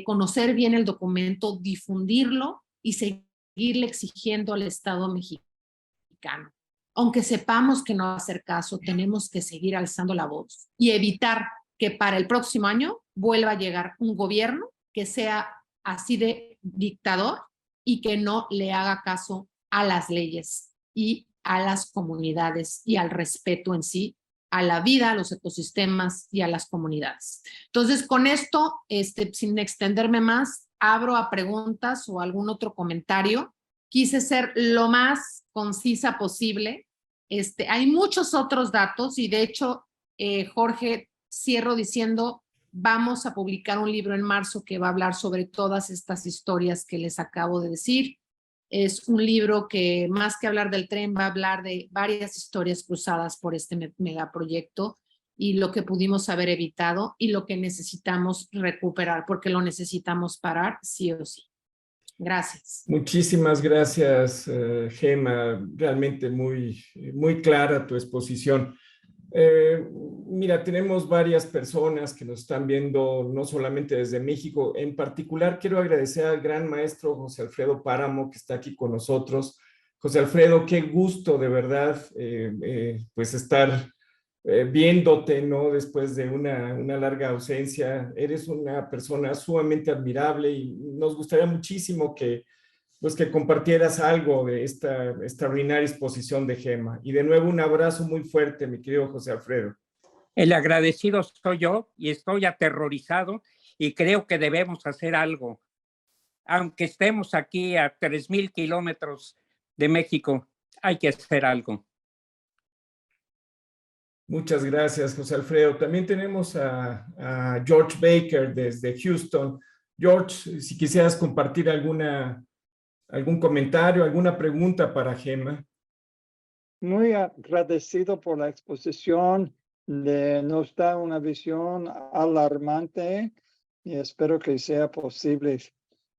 conocer bien el documento, difundirlo y seguirle exigiendo al Estado mexicano. Aunque sepamos que no va a hacer caso, tenemos que seguir alzando la voz y evitar que para el próximo año vuelva a llegar un gobierno que sea así de dictador y que no le haga caso a las leyes y a las comunidades y al respeto en sí, a la vida, a los ecosistemas y a las comunidades. Entonces, con esto, sin extenderme más, abro a preguntas o algún otro comentario. Quise ser lo más concisa posible. Hay muchos otros datos y de hecho, Jorge, cierro diciendo, vamos a publicar un libro en marzo que va a hablar sobre todas estas historias que les acabo de decir. Es un libro que más que hablar del tren va a hablar de varias historias cruzadas por este megaproyecto y lo que pudimos haber evitado y lo que necesitamos recuperar, porque lo necesitamos parar sí o sí. Gracias. Muchísimas gracias, Gema. Realmente muy clara tu exposición. Mira, tenemos varias personas que nos están viendo, no solamente desde México. En particular, quiero agradecer al gran maestro José Alfredo Páramo, que está aquí con nosotros. José Alfredo, qué gusto de verdad, pues estar viéndote, ¿no? Después de una larga ausencia. Eres una persona sumamente admirable y nos gustaría muchísimo que pues que compartieras algo de esta extraordinaria exposición de Gema. Y de nuevo un abrazo muy fuerte, mi querido José Alfredo. El agradecido soy yo y estoy aterrorizado y creo que debemos hacer algo. Aunque estemos aquí a 3,000 kilómetros de México, hay que hacer algo. Muchas gracias, José Alfredo. También tenemos a George Baker desde Houston. George, si quisieras compartir algún comentario, alguna pregunta para Gema. Muy agradecido por la exposición. Nos da una visión alarmante y espero que sea posible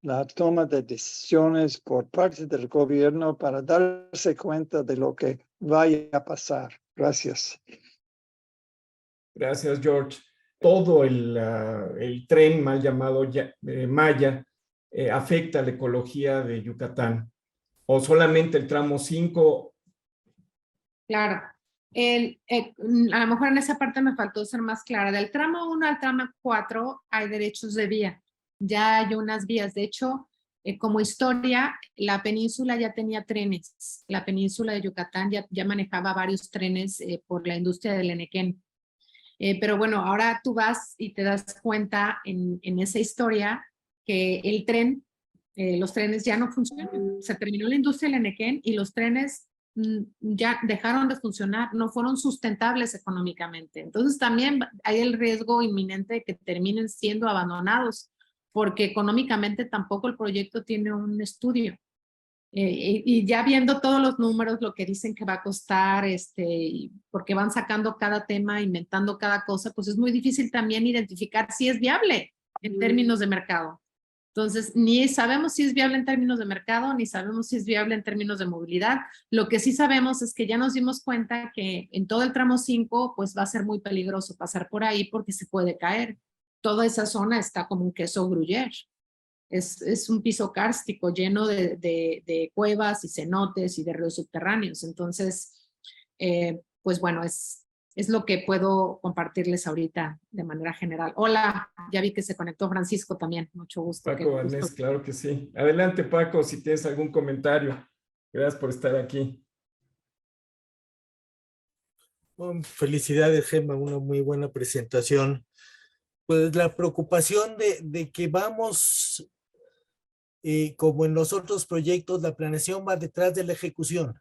la toma de decisiones por parte del gobierno para darse cuenta de lo que vaya a pasar. Gracias. Gracias, George. Todo el tren mal llamado Maya afecta a la ecología de Yucatán. ¿O solamente el tramo 5? Claro. A lo mejor en esa parte me faltó ser más clara. Del tramo 1 al tramo 4 hay derechos de vía. Ya hay unas vías. De hecho, como historia, la península ya tenía trenes. La península de Yucatán ya manejaba varios trenes por la industria del Enequén. Pero bueno, ahora tú vas y te das cuenta en esa historia que el tren, los trenes ya no funcionan. Se terminó la industria del Enequén y los trenes ya dejaron de funcionar, no fueron sustentables económicamente. Entonces también hay el riesgo inminente de que terminen siendo abandonados, porque económicamente tampoco el proyecto tiene un estudio. Y ya viendo todos los números, lo que dicen que va a costar, porque van sacando cada tema, inventando cada cosa, pues es muy difícil también identificar si es viable en términos de mercado. Entonces, ni sabemos si es viable en términos de mercado, ni sabemos si es viable en términos de movilidad. Lo que sí sabemos es que ya nos dimos cuenta que en todo el tramo 5, pues va a ser muy peligroso pasar por ahí porque se puede caer. Toda esa zona está como un queso gruyère. Es un piso kárstico lleno de cuevas y cenotes y de ríos subterráneos. Entonces, pues bueno, es lo que puedo compartirles ahorita de manera general. Hola, ya vi que se conectó Francisco también. Mucho gusto. Paco Vanés, claro que sí. Adelante, Paco, si tienes algún comentario. Gracias por estar aquí. Bueno, felicidades, Gemma, una muy buena presentación. Pues la preocupación de que vamos, como en los otros proyectos, la planeación va detrás de la ejecución.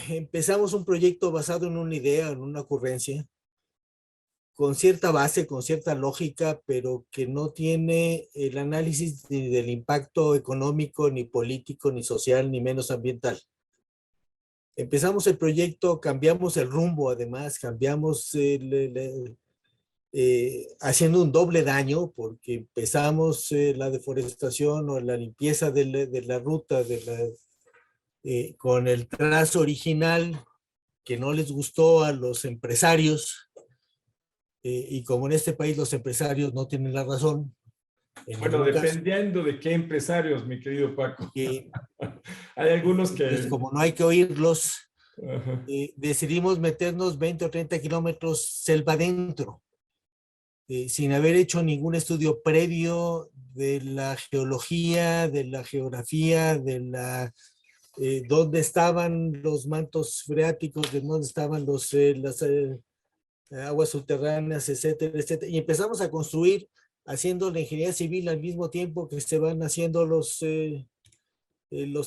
Empezamos un proyecto basado en una idea, en una ocurrencia, con cierta base, con cierta lógica, pero que no tiene el análisis ni del impacto económico, ni político, ni social, ni menos ambiental. Empezamos el proyecto, cambiamos el rumbo, además, cambiamos haciendo un doble daño, porque empezamos la deforestación o la limpieza de la ruta con el trazo original que no les gustó a los empresarios, y como en este país los empresarios no tienen la razón. Bueno, dependiendo de qué empresarios, mi querido Paco. Hay algunos que... Pues como no hay que oírlos, decidimos meternos 20 o 30 kilómetros selva adentro, sin haber hecho ningún estudio previo de la geología, de la geografía, de dónde estaban los mantos freáticos, de dónde estaban las aguas subterráneas, etcétera, etcétera. Y empezamos a construir haciendo la ingeniería civil al mismo tiempo que se van haciendo los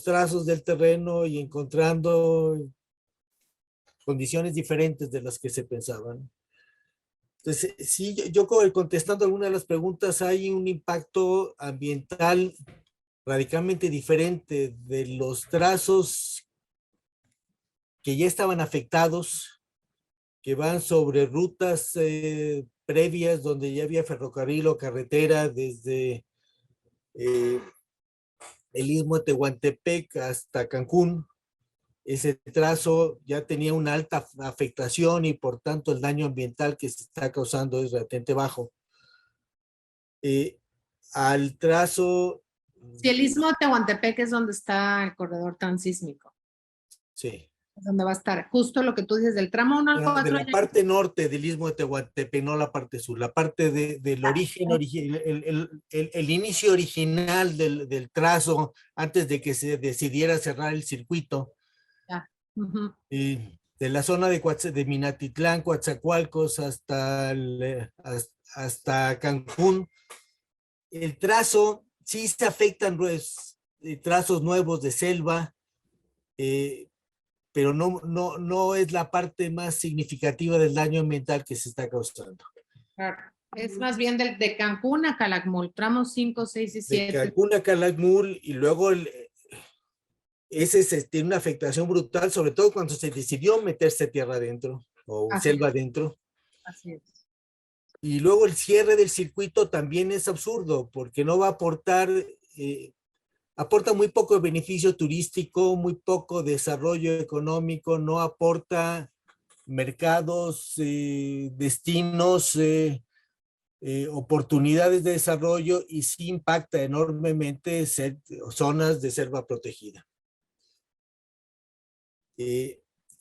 trazos del terreno y encontrando condiciones diferentes de las que se pensaban. Entonces, sí, yo contestando alguna de las preguntas, hay un impacto ambiental radicalmente diferente de los trazos que ya estaban afectados, que van sobre rutas previas donde ya había ferrocarril o carretera desde el Istmo de Tehuantepec hasta Cancún. Ese trazo ya tenía una alta afectación y por tanto el daño ambiental que se está causando es relativamente bajo. Al trazo... Sí, el Istmo de Tehuantepec es donde está el corredor transísmico. Sí. donde va a estar justo lo que tú dices del tramo 1 al De 4. la parte norte del Istmo de Tehuantepec, no la parte sur, la parte del origen, el inicio original del trazo antes de que se decidiera cerrar el circuito. Ya. Ujú. Y de la zona de Minatitlán, Coatzacoalcos hasta Cancún, el trazo sí se afectan trazos nuevos de selva, pero no es la parte más significativa del daño ambiental que se está causando. Claro. Es más bien de Cancún a Calakmul, tramos 5, 6 y De 7. Cancún a Calakmul, y luego ese tiene una afectación brutal, sobre todo cuando se decidió meterse tierra adentro o Así selva es. adentro. Así es. Y luego el cierre del circuito también es absurdo, porque no va a aportar, aporta muy poco beneficio turístico, muy poco desarrollo económico, no aporta mercados, destinos, oportunidades de desarrollo, y sí impacta enormemente zonas de selva protegida.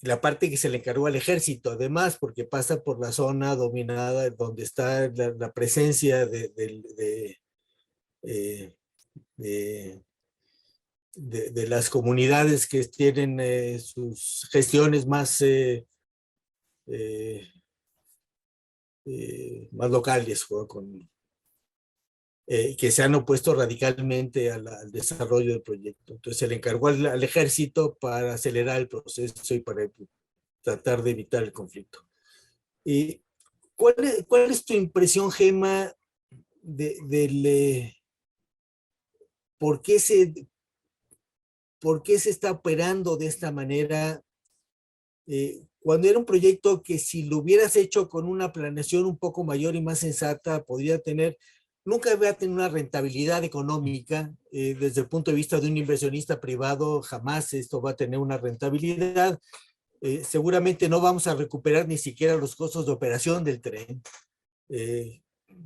La parte que se le encargó al ejército, además, porque pasa por la zona dominada donde está la presencia de las comunidades que tienen sus gestiones más más locales, que se han opuesto radicalmente al desarrollo del proyecto. Entonces se le encargó al ejército para acelerar el proceso y para tratar de evitar el conflicto. ¿Y cuál es tu impresión, Gema, por qué se está operando de esta manera? Cuando era un proyecto que, si lo hubieras hecho con una planeación un poco mayor y más sensata, nunca va a tener una rentabilidad económica. Desde el punto de vista de un inversionista privado, jamás esto va a tener una rentabilidad. Seguramente no vamos a recuperar ni siquiera los costos de operación del tren.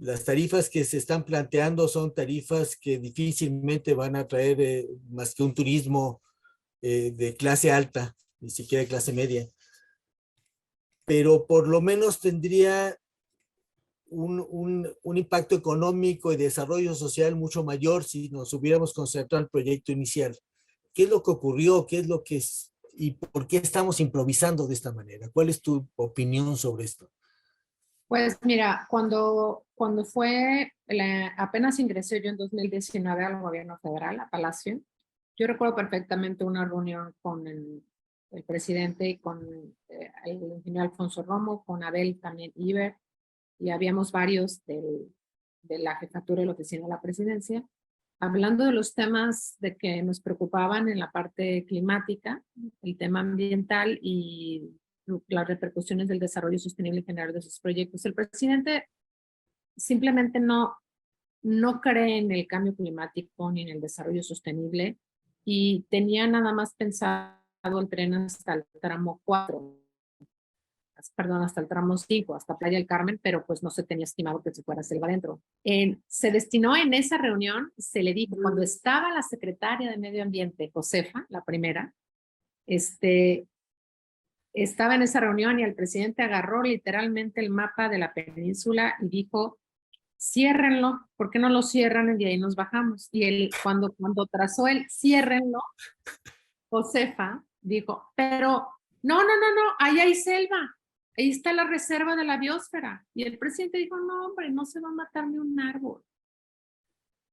Las tarifas que se están planteando son tarifas que difícilmente van a traer más que un turismo de clase alta, ni siquiera de clase media. Pero por lo menos tendría un impacto económico y desarrollo social mucho mayor si nos hubiéramos concentrado en el proyecto inicial. ¿Qué es lo que ocurrió? ¿Qué es lo que es? ¿Y por qué estamos improvisando de esta manera? ¿Cuál es tu opinión sobre esto? Pues mira, cuando apenas ingresé yo en 2019 al gobierno federal, a Palacio, yo recuerdo perfectamente una reunión con el presidente y con el ingeniero Alfonso Romo, con Abel también Iber, y habíamos varios de la jefatura de la oficina de la presidencia, hablando de los temas de que nos preocupaban en la parte climática, el tema ambiental y las repercusiones del desarrollo sostenible general de sus proyectos. El presidente simplemente no cree en el cambio climático ni en el desarrollo sostenible, y tenía nada más pensado el tren hasta el tramo 4, perdón, hasta el tramo 5, hasta Playa del Carmen, pero pues no se tenía estimado que se fuera selva adentro. Se destinó en esa reunión, se le dijo, cuando estaba la secretaria de Medio Ambiente, Josefa, la primera, estaba en esa reunión y el presidente agarró literalmente el mapa de la península y dijo, ciérrenlo, ¿por qué no lo cierran? Y de ahí nos bajamos. Y él, cuando trazó el ciérrenlo, Josefa dijo, pero no, ahí hay selva, ahí está la reserva de la biosfera. Y el presidente dijo, no, hombre, no se va a matar ni un árbol,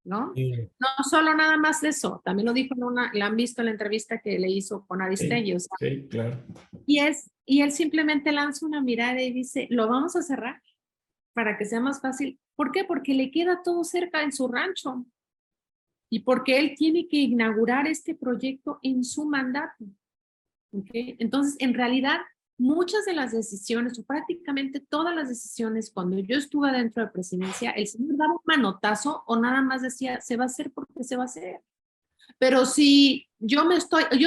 ¿no? Sí. No solo nada más de eso, también lo dijo la han visto en la entrevista que le hizo con Aristegui. Sí, sí, claro. Y él simplemente lanza una mirada y dice, lo vamos a cerrar para que sea más fácil. ¿Por qué? Porque le queda todo cerca en su rancho y porque él tiene que inaugurar este proyecto en su mandato. ¿Okay? Entonces, en realidad, muchas de las decisiones, o prácticamente todas las decisiones, cuando yo estuve dentro de presidencia, el señor daba un manotazo o nada más decía, se va a hacer porque se va a hacer. Pero si yo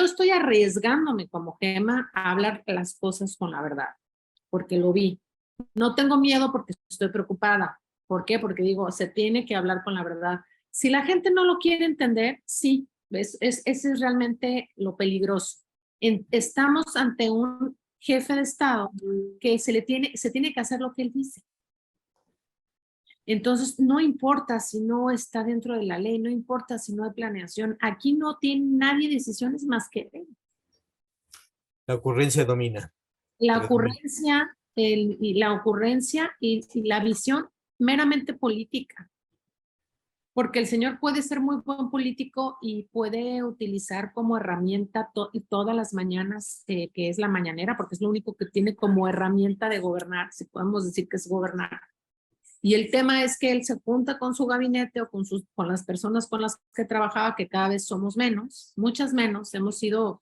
estoy arriesgándome como Gema a hablar las cosas con la verdad, porque lo vi. No tengo miedo porque estoy preocupada. ¿Por qué? Porque digo, se tiene que hablar con la verdad. Si la gente no lo quiere entender, sí, ese es realmente lo peligroso. Estamos ante un jefe de Estado que se tiene que hacer lo que él dice. Entonces, no importa si no está dentro de la ley, no importa si no hay planeación, aquí no tiene nadie decisiones más que él. La ocurrencia domina. La ocurrencia, y la visión meramente política. Porque el señor puede ser muy buen político y puede utilizar como herramienta todas las mañanas, que es la mañanera, porque es lo único que tiene como herramienta de gobernar, si podemos decir que es gobernar. Y el tema es que él se junta con su gabinete o con las personas con las que trabajaba, que cada vez somos menos, muchas menos, hemos ido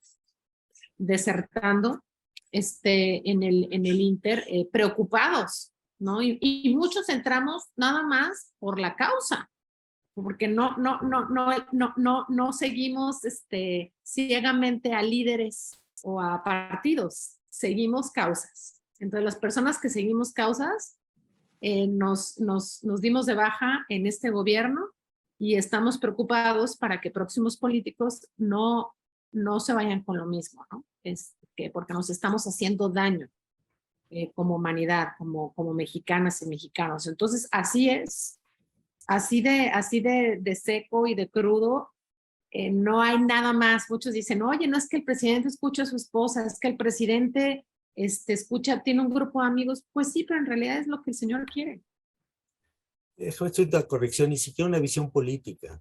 desertando en el Inter, preocupados, ¿no? Y muchos entramos nada más por la causa, porque no seguimos ciegamente a líderes o a partidos, seguimos causas. Entonces, las personas que seguimos causas, nos dimos de baja en este gobierno y estamos preocupados para que próximos políticos no se vayan con lo mismo, ¿no? Porque nos estamos haciendo daño como humanidad, como mexicanas y mexicanos. Entonces, así es. Así de seco y de crudo, no hay nada más. Muchos dicen, oye, no es que el presidente escucha a su esposa, es que el presidente tiene un grupo de amigos. Pues sí, pero en realidad es lo que el señor quiere. Eso es una corrección, ni siquiera una visión política.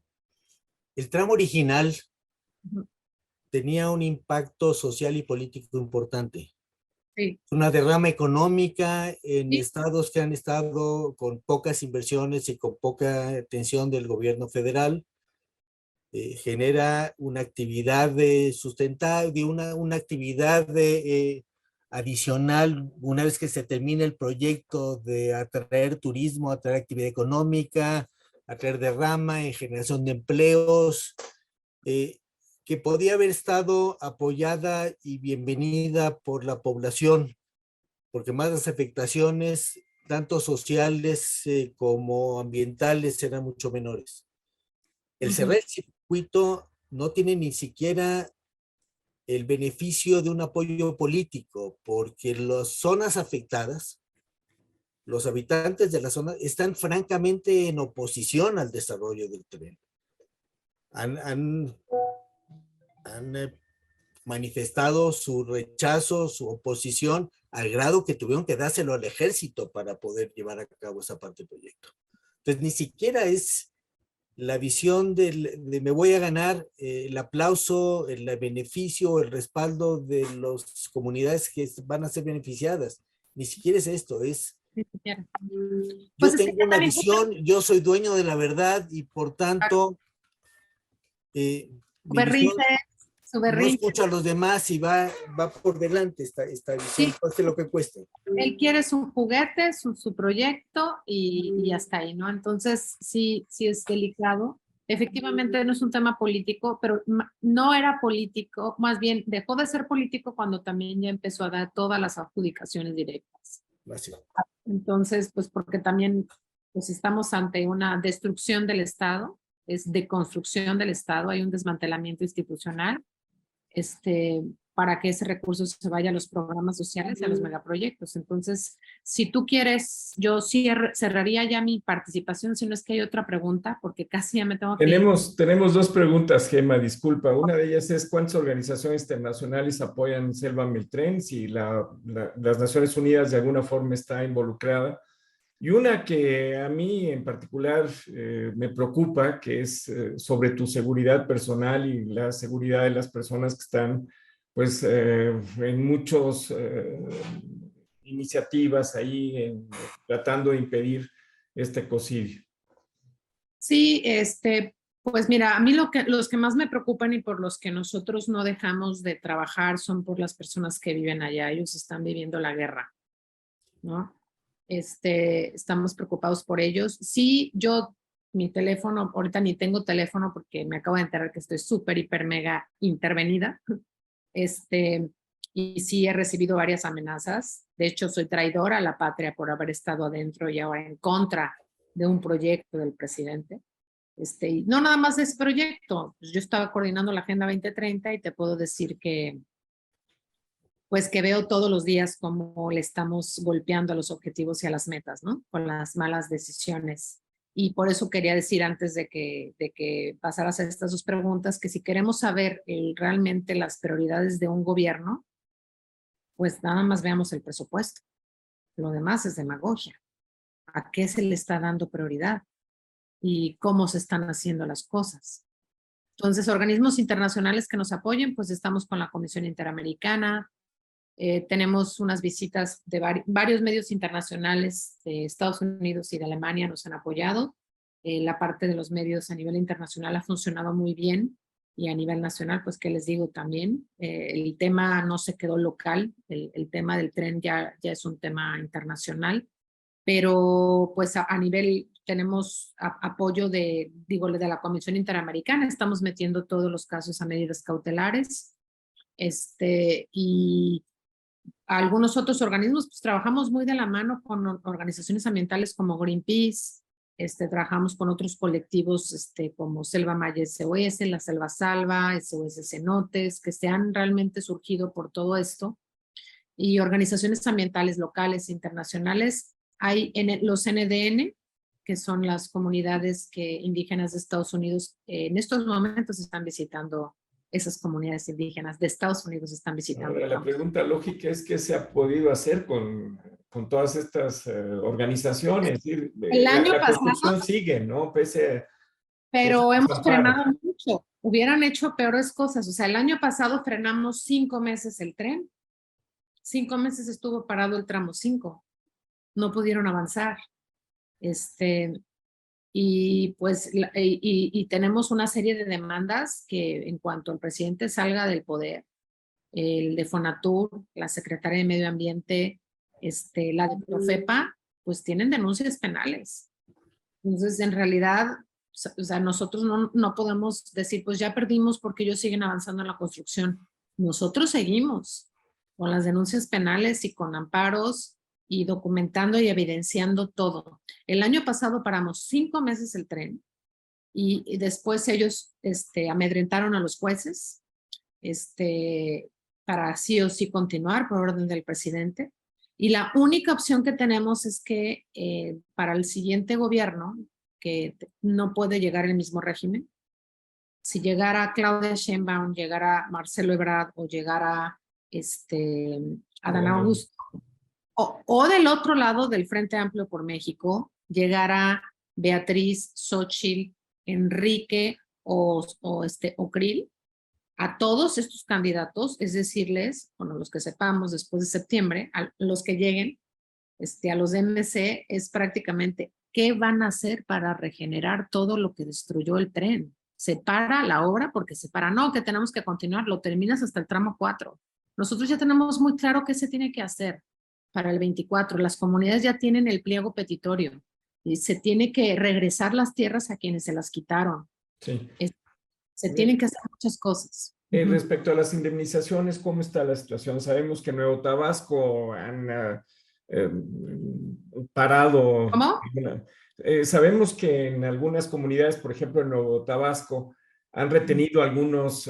El tramo original tenía un impacto social y político importante. Sí. Una derrama económica en Sí. estados que han estado con pocas inversiones y con poca atención del gobierno federal. Genera una actividad sustentable, una actividad adicional una vez que se termine el proyecto de atraer turismo, atraer actividad económica, atraer derrama en generación de empleos, que podía haber estado apoyada y bienvenida por la población, porque más las afectaciones, tanto sociales como ambientales, eran mucho menores. El cerrar el circuito no tiene ni siquiera el beneficio de un apoyo político, porque las zonas afectadas, los habitantes de la zona, están francamente en oposición al desarrollo del tren. Han manifestado su rechazo, su oposición, al grado que tuvieron que dárselo al ejército para poder llevar a cabo esa parte del proyecto. Entonces, ni siquiera es la visión de me voy a ganar el aplauso, el beneficio, el respaldo de las comunidades que van a ser beneficiadas. Ni siquiera es esto, es yo tengo una visión, yo soy dueño de la verdad y por tanto mi visión no escucho a los demás y va por delante esta visión, sí. Cueste lo que cueste. Él quiere su juguete, su proyecto y hasta ahí, ¿no? Entonces, sí es delicado. Efectivamente no es un tema político, pero no era político, más bien dejó de ser político cuando también ya empezó a dar todas las adjudicaciones directas. Gracias. Entonces, pues porque también pues estamos ante una destrucción del Estado, es deconstrucción del Estado, hay un desmantelamiento institucional, para que ese recurso se vaya a los programas sociales y a los megaproyectos. Entonces, si tú quieres, yo cerraría ya mi participación, si no es que hay otra pregunta, porque casi ya me tengo que ir. Tenemos dos preguntas, Gemma, disculpa. Una de ellas es, ¿cuántas organizaciones internacionales apoyan Selva Meltren? Si las Naciones Unidas de alguna forma está involucrada. Y una que a mí en particular me preocupa, que es sobre tu seguridad personal y la seguridad de las personas que están pues en muchas iniciativas ahí tratando de impedir este ecocidio. Sí, pues mira, a mí los que más me preocupan y por los que nosotros no dejamos de trabajar son por las personas que viven allá. Ellos están viviendo la guerra, ¿no? Estamos preocupados por ellos. Sí, mi teléfono, ahorita ni tengo teléfono porque me acabo de enterar que estoy súper, hiper, mega intervenida. Y sí he recibido varias amenazas. De hecho, soy traidora a la patria por haber estado adentro y ahora en contra de un proyecto del presidente. Y no nada más de ese proyecto. Pues yo estaba coordinando la Agenda 2030 y te puedo decir que pues que veo todos los días cómo le estamos golpeando a los objetivos y a las metas, ¿no? Con las malas decisiones. Y por eso quería decir antes de que pasaras a estas dos preguntas, que si queremos saber realmente las prioridades de un gobierno, pues nada más veamos el presupuesto. Lo demás es demagogia. ¿A qué se le está dando prioridad? Y cómo se están haciendo las cosas. Entonces, organismos internacionales que nos apoyen, pues estamos con la Comisión Interamericana, tenemos unas visitas de varios medios internacionales de Estados Unidos y de Alemania nos han apoyado. La parte de los medios a nivel internacional ha funcionado muy bien y a nivel nacional, pues qué les digo también, el tema no se quedó local, el tema del tren ya es un tema internacional, pero pues a nivel tenemos apoyo de la Comisión Interamericana, estamos metiendo todos los casos a medidas cautelares, y algunos otros organismos, pues trabajamos muy de la mano con organizaciones ambientales como Greenpeace, trabajamos con otros colectivos como Selva Maya SOS, La Selva Salva, SOS Cenotes, que se han realmente surgido por todo esto, y organizaciones ambientales locales e internacionales. Hay los NDN, que son las comunidades indígenas de Estados Unidos, en estos momentos están visitando esas comunidades indígenas de Estados Unidos están visitando. Ahora, la pregunta lógica es qué se ha podido hacer con todas estas organizaciones. Es decir, El año la pasado, construcción sigue, ¿no? pero a hemos los amparos. frenado mucho. Hubieran hecho peores cosas. O sea, el año pasado frenamos 5 meses el tren. 5 meses estuvo parado el tramo 5. No pudieron avanzar. Y pues y tenemos una serie de demandas que en cuanto el presidente salga del poder, el de Fonatur, la secretaria de Medio Ambiente, la de Profepa, pues tienen denuncias penales. Entonces, en realidad, o sea, nosotros no podemos decir, pues ya perdimos porque ellos siguen avanzando en la construcción. Nosotros seguimos con las denuncias penales y con amparos y documentando y evidenciando todo. El año pasado paramos 5 meses el tren y después ellos amedrentaron a los jueces para sí o sí continuar por orden del presidente. Y la única opción que tenemos es que para el siguiente gobierno, que no puede llegar el mismo régimen, si llegara Claudia Sheinbaum, llegara Marcelo Ebrard o llegara Adán Augusto, o del otro lado del Frente Amplio por México, llegara Beatriz, Xóchitl, Enrique o Krill, a todos estos candidatos, es decirles, bueno, los que sepamos después de septiembre, a los que lleguen a los MC, es prácticamente qué van a hacer para regenerar todo lo que destruyó el tren. Se para la obra porque se para, no, que tenemos que continuar, lo terminas hasta el tramo 4. Nosotros ya tenemos muy claro qué se tiene que hacer para el 24. Las comunidades ya tienen el pliego petitorio y se tiene que regresar las tierras a quienes se las quitaron. Sí. Se tienen que hacer muchas cosas. Respecto a las indemnizaciones, ¿cómo está la situación? Sabemos que en Nuevo Tabasco han parado. ¿Cómo? Sabemos que en algunas comunidades, por ejemplo en Nuevo Tabasco, han retenido algunas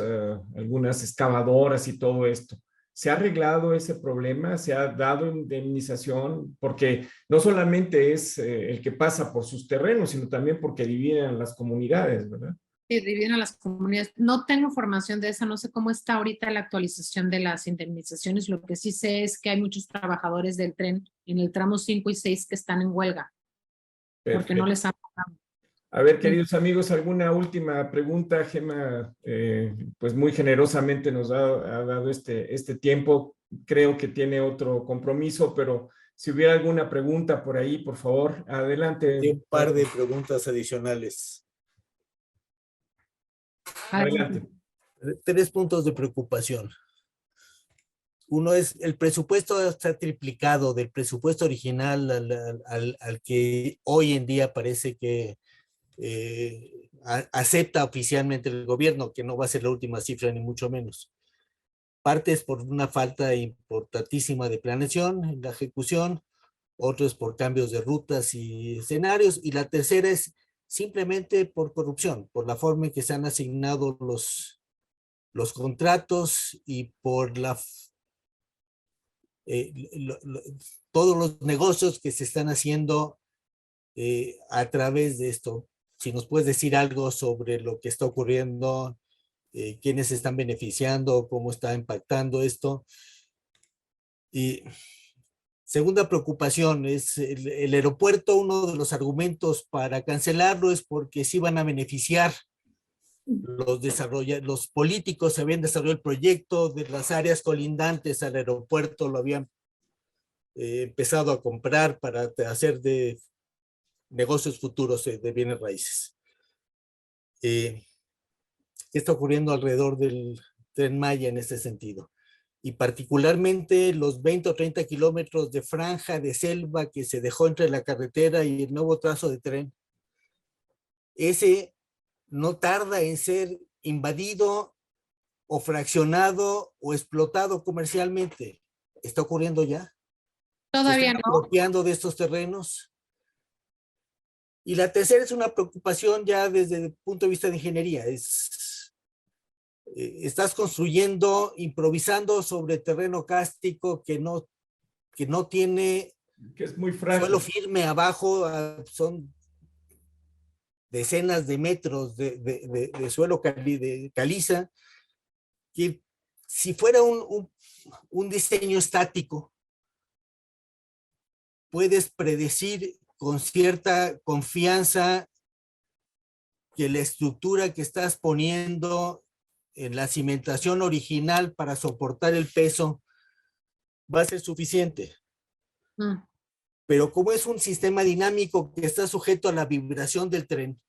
excavadoras y todo esto. ¿Se ha arreglado ese problema? ¿Se ha dado indemnización? Porque no solamente es el que pasa por sus terrenos, sino también porque dividen las comunidades, ¿verdad? Sí, dividen a las comunidades. No tengo información de esa, no sé cómo está ahorita la actualización de las indemnizaciones. Lo que sí sé es que hay muchos trabajadores del tren en el tramo 5 y 6 que están en huelga. Perfecto. Porque no les han pagado. A ver, queridos amigos, alguna última pregunta. Gema, pues muy generosamente nos ha dado este tiempo. Creo que tiene otro compromiso, pero si hubiera alguna pregunta por ahí, por favor, adelante. Un par de preguntas adicionales. Adelante. 3 puntos de preocupación. Uno es el presupuesto está triplicado del presupuesto original al que hoy en día parece que acepta oficialmente el gobierno, que no va a ser la última cifra ni mucho menos. Parte es por una falta importantísima de planeación en la ejecución, otro es por cambios de rutas y escenarios, y la tercera es simplemente por corrupción, por la forma en que se han asignado los contratos y por todos los negocios que se están haciendo a través de esto. Si nos puedes decir algo sobre lo que está ocurriendo, quiénes se están beneficiando, cómo está impactando esto. Y segunda preocupación es el aeropuerto. Uno de los argumentos para cancelarlo es porque sí van a beneficiar los políticos. Se habían desarrollado el proyecto de las áreas colindantes al aeropuerto, lo habían empezado a comprar para hacer de negocios futuros de bienes raíces. ¿Qué está ocurriendo alrededor del Tren Maya en este sentido? Y particularmente los 20 o 30 kilómetros de franja de selva que se dejó entre la carretera y el nuevo trazo de tren. Ese no tarda en ser invadido o fraccionado o explotado comercialmente. ¿Está ocurriendo ya? Todavía ¿Se están no. apropiando de estos terrenos? Y la tercera es una preocupación ya desde el punto de vista de ingeniería. Estás construyendo, improvisando sobre terreno cástico que no tiene Que es muy frágil. suelo firme abajo, son decenas de metros de suelo de caliza, que si fuera un diseño estático, puedes predecir con cierta confianza que la estructura que estás poniendo en la cimentación original para soportar el peso va a ser suficiente. Pero como es un sistema dinámico que está sujeto a la vibración del tren,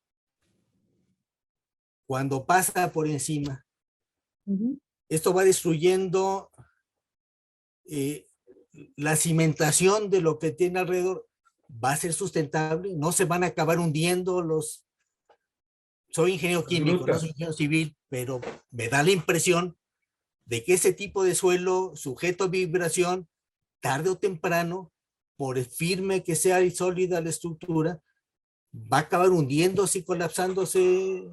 cuando pasa por encima, esto va destruyendo la cimentación de lo que tiene alrededor. ¿Va a ser sustentable? ¿No se van a acabar hundiendo los? Soy ingeniero químico, no soy ingeniero civil, pero me da la impresión de que ese tipo de suelo sujeto a vibración, tarde o temprano, por firme que sea y sólida la estructura, va a acabar hundiéndose y colapsándose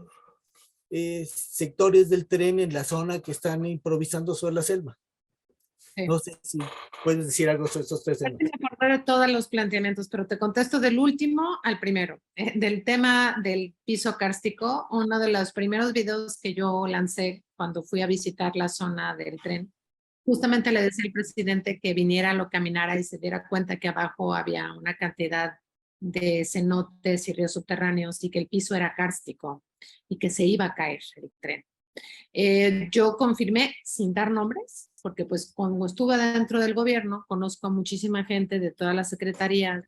sectores del tren en la zona que están improvisando sobre la selva. Sí. No sé si puedes decir algo sobre estos tres temas. Me acordé de todos los planteamientos, pero te contesto del último al primero. Del tema del piso kárstico, uno de los primeros videos que yo lancé cuando fui a visitar la zona del tren, justamente le decía al presidente que viniera, lo caminara y se diera cuenta que abajo había una cantidad de cenotes y ríos subterráneos y que el piso era kárstico y que se iba a caer el tren. Yo confirmé sin dar nombres, porque pues cuando estuve dentro del gobierno conozco a muchísima gente de todas las secretarías,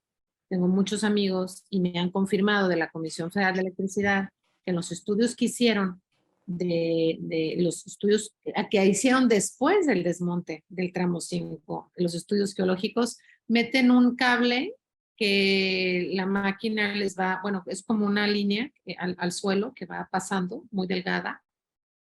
tengo muchos amigos y me han confirmado de la Comisión Federal de Electricidad que los estudios que hicieron de los estudios que hicieron después del desmonte del tramo 5, los estudios geológicos, meten un cable que la máquina les va, bueno, es como una línea al suelo que va pasando, muy delgada,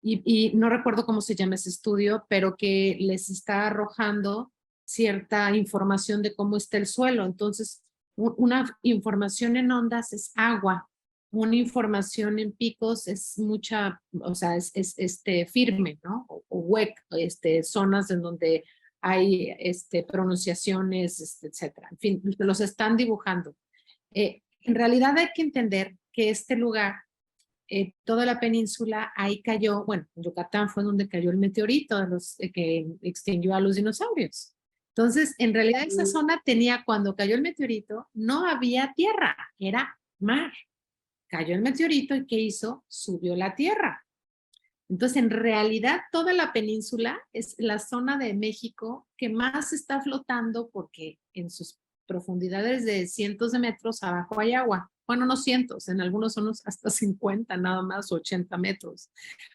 y no recuerdo cómo se llama ese estudio, pero que les está arrojando cierta información de cómo está el suelo. Entonces, una información en ondas es agua, una información en picos es mucha, o sea, es firme, ¿no? O hueco, zonas en donde hay pronunciaciones, etcétera. En fin, los están dibujando. En realidad hay que entender que este lugar, toda la península, ahí cayó, bueno, Yucatán fue donde cayó el meteorito que extinguió a los dinosaurios. Entonces, en realidad esa zona tenía, cuando cayó el meteorito, no había tierra, era mar. Cayó el meteorito y ¿qué hizo? Subió la tierra. Entonces, en realidad, toda la península es la zona de México que más está flotando porque en sus profundidades de cientos de metros abajo hay agua. Bueno, no cientos, en algunos son hasta 50 nada más, 80 metros.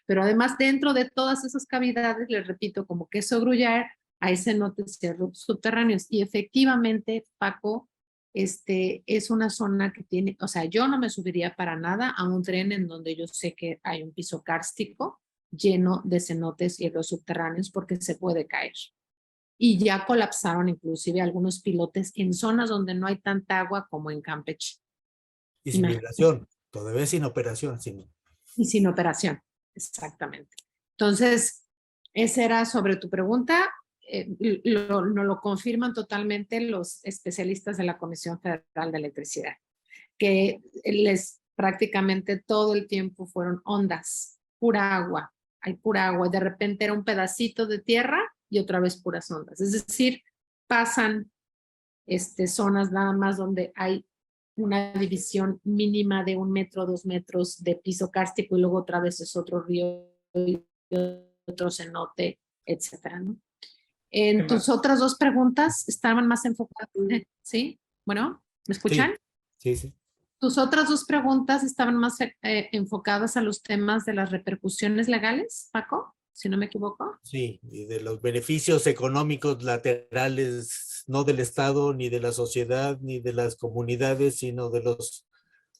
Pero además, dentro de todas esas cavidades, les repito, como queso gruyere, hay cenotes subterráneos. Y efectivamente, Paco, es una zona que tiene, o sea, yo no me subiría para nada a un tren en donde yo sé que hay un piso kárstico lleno de cenotes y ríos subterráneos porque se puede caer. Y ya colapsaron inclusive algunos pilotes en zonas donde no hay tanta agua como en Campeche. Y sin migración, todavía sin operación. Y sin operación, exactamente. Entonces, esa era sobre tu pregunta. nos lo confirman totalmente los especialistas de la Comisión Federal de Electricidad, que prácticamente todo el tiempo fueron ondas, pura agua, hay pura agua. De repente era un pedacito de tierra y otra vez puras ondas. Es decir, pasan zonas nada más donde hay una división mínima de 1 metro, 2 metros de piso kárstico y luego otra vez es otro río y otro cenote, etcétera, ¿no? En tus otras 2 preguntas estaban más enfocadas, ¿sí? Bueno, ¿me escuchan? Sí, sí. Tus otras 2 preguntas estaban más enfocadas a los temas de las repercusiones legales, Paco, si no me equivoco. Sí, y de los beneficios económicos laterales, no del Estado, ni de la sociedad, ni de las comunidades, sino de los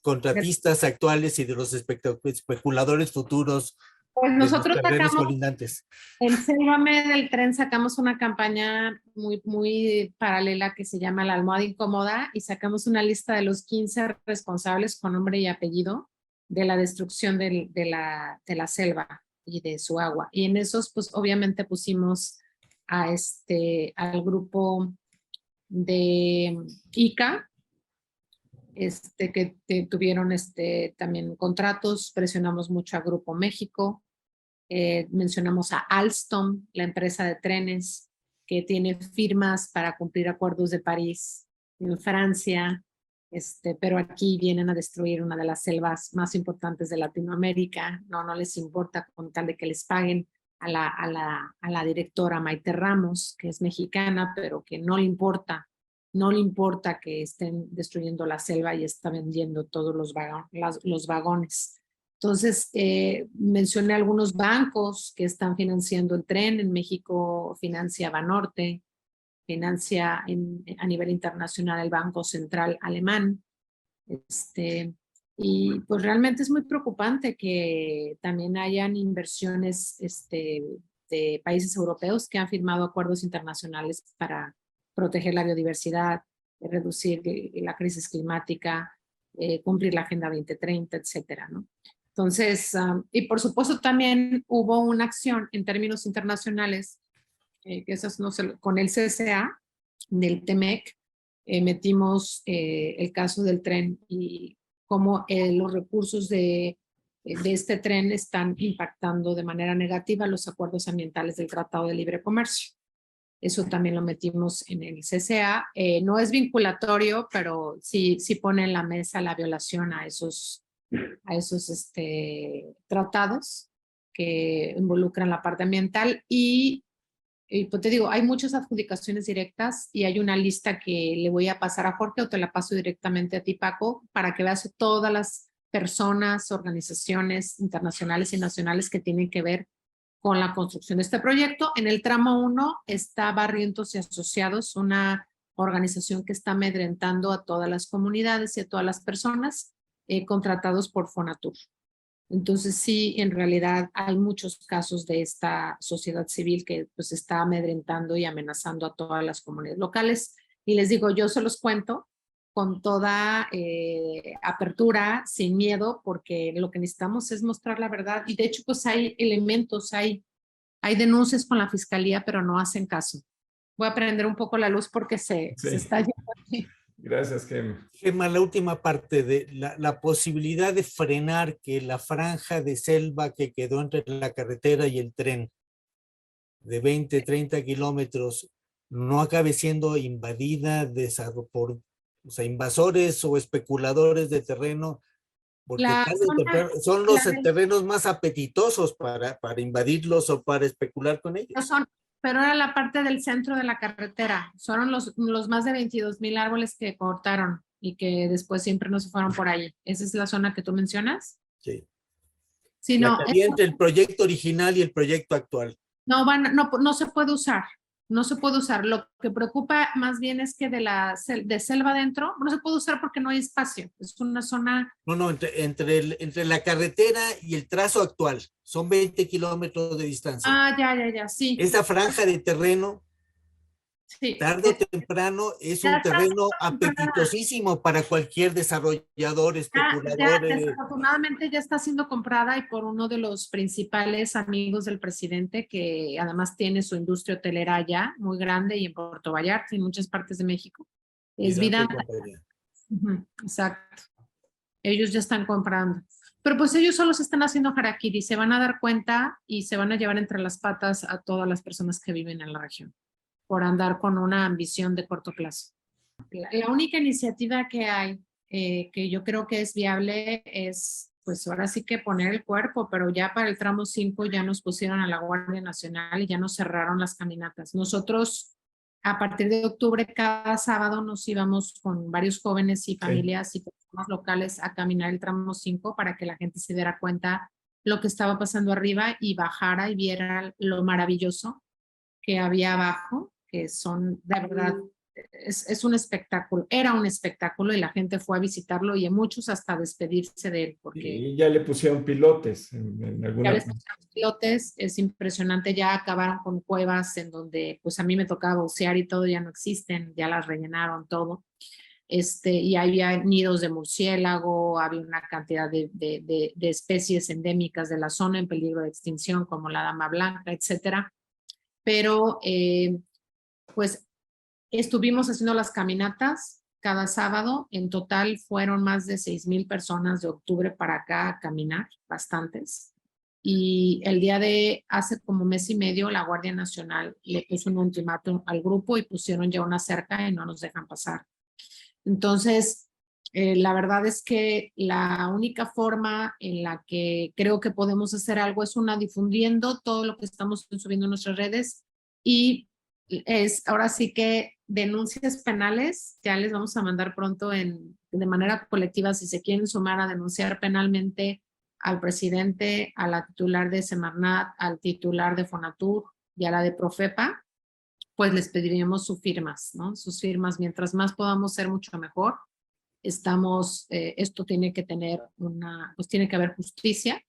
contratistas actuales y de los especuladores futuros Pues de los nosotros terrenos sacamos, colindantes. en Sélvame del Tren sacamos una campaña muy paralela que se llama La Almohada Incómoda y sacamos una lista de los 15 responsables con nombre y apellido de la destrucción de la selva y de su agua. Y en esos, pues obviamente pusimos al grupo de ICA, que tuvieron también contratos, presionamos mucho a Grupo México, mencionamos a Alstom, la empresa de trenes, que tiene firmas para cumplir acuerdos de París en Francia, pero aquí vienen a destruir una de las selvas más importantes de Latinoamérica. No les importa con tal de que les paguen a la directora Maite Ramos, que es mexicana, pero que no le importa que estén destruyendo la selva y está vendiendo todos los vagones. Entonces, mencioné algunos bancos que están financiando el tren. En México financia Banorte, financia a nivel internacional el Banco Central Alemán. Y pues realmente es muy preocupante que también hayan inversiones de países europeos que han firmado acuerdos internacionales para proteger la biodiversidad, reducir la crisis climática, cumplir la Agenda 2030, etcétera, ¿no? Entonces, y por supuesto también hubo una acción en términos internacionales, que esas no se, con el CCA, del TEMEC, metimos el caso del tren y cómo los recursos de este tren están impactando de manera negativa los acuerdos ambientales del Tratado de Libre Comercio. Eso también lo metimos en el CCA. No es vinculatorio, pero sí pone en la mesa la violación a esos tratados que involucran la parte ambiental y pues te digo, hay muchas adjudicaciones directas y hay una lista que le voy a pasar a Jorge o te la paso directamente a ti, Paco, para que veas todas las personas, organizaciones internacionales y nacionales que tienen que ver con la construcción de este proyecto. En el tramo 1 está Barrientos y Asociados, una organización que está amedrentando a todas las comunidades y a todas las personas contratados por Fonatur. Entonces sí, en realidad hay muchos casos de esta sociedad civil que pues está amedrentando y amenazando a todas las comunidades locales. Y les digo, yo se los cuento con toda apertura, sin miedo, porque lo que necesitamos es mostrar la verdad. Y de hecho, pues hay elementos, hay denuncias con la fiscalía, pero no hacen caso. Voy a prender un poco la luz porque se está yendo aquí. Gracias, Gema. Gema, la última parte de la posibilidad de frenar que la franja de selva que quedó entre la carretera y el tren de 20, 30 kilómetros no acabe siendo invadida por invasores o especuladores de terreno, porque son los terrenos más apetitosos para invadirlos o para especular con ellos. Pero era la parte del centro de la carretera. Fueron los más de 22,000 árboles que cortaron y que después siempre no se fueron por ahí. ¿Esa es la zona que tú mencionas? Sí. Sí, no. Entre el proyecto original y el proyecto actual. No se puede usar. No se puede usar. Lo que preocupa más bien es que de selva adentro no se puede usar porque no hay espacio. Es una zona... No, entre la carretera y el trazo actual. Son 20 kilómetros de distancia. Ya, sí. Esa franja de terreno Sí, tarde o temprano es ya un está terreno comprada. apetitosísimo para cualquier desarrollador, especulador. Desafortunadamente ya está siendo comprada y por uno de los principales amigos del presidente, que además tiene su industria hotelera allá, muy grande, y en Puerto Vallarta y en muchas partes de México. Es Vidanta y Vidanta. compañía. Ujú, exacto. Ellos ya están comprando. Pero pues ellos solo se están haciendo harakiri, se van a dar cuenta y se van a llevar entre las patas a todas las personas que viven en la región por andar con una ambición de corto plazo. La única iniciativa que hay, que yo creo que es viable, es pues ahora sí que poner el cuerpo, pero ya para el tramo 5 ya nos pusieron a la Guardia Nacional y ya nos cerraron las caminatas. Nosotros a partir de octubre cada sábado nos íbamos con varios jóvenes y familias y personas locales a caminar el tramo 5 para que la gente se diera cuenta lo que estaba pasando arriba y bajara y viera lo maravilloso que había abajo, que son de verdad, es un espectáculo, era un espectáculo y la gente fue a visitarlo y a muchos hasta despedirse de él, porque Y ya le pusieron pilotes en ya alguna. les pusieron pilotes, es impresionante, ya acabaron con cuevas en donde pues a mí me tocaba bucear y todo, ya no existen, ya las rellenaron todo. Y había nidos de murciélago, había una cantidad de especies endémicas de la zona en peligro de extinción, como la dama blanca, etcétera. Pero pues estuvimos haciendo las caminatas cada sábado. En total fueron más de 6,000 personas de octubre para acá a caminar, bastantes. Y el día de hace como mes y medio, la Guardia Nacional le puso un ultimátum al grupo y pusieron ya una cerca y no nos dejan pasar. Entonces, la verdad es que la única forma en la que creo que podemos hacer algo es una difundiendo todo lo que estamos subiendo en nuestras redes y es ahora sí que denuncias penales, ya les vamos a mandar pronto de manera colectiva si se quieren sumar a denunciar penalmente al presidente, a la titular de Semarnat, al titular de Fonatur y a la de Profepa, pues les pediríamos sus firmas, ¿no? Sus firmas, mientras más podamos ser mucho mejor. Esto tiene que tener pues tiene que haber justicia.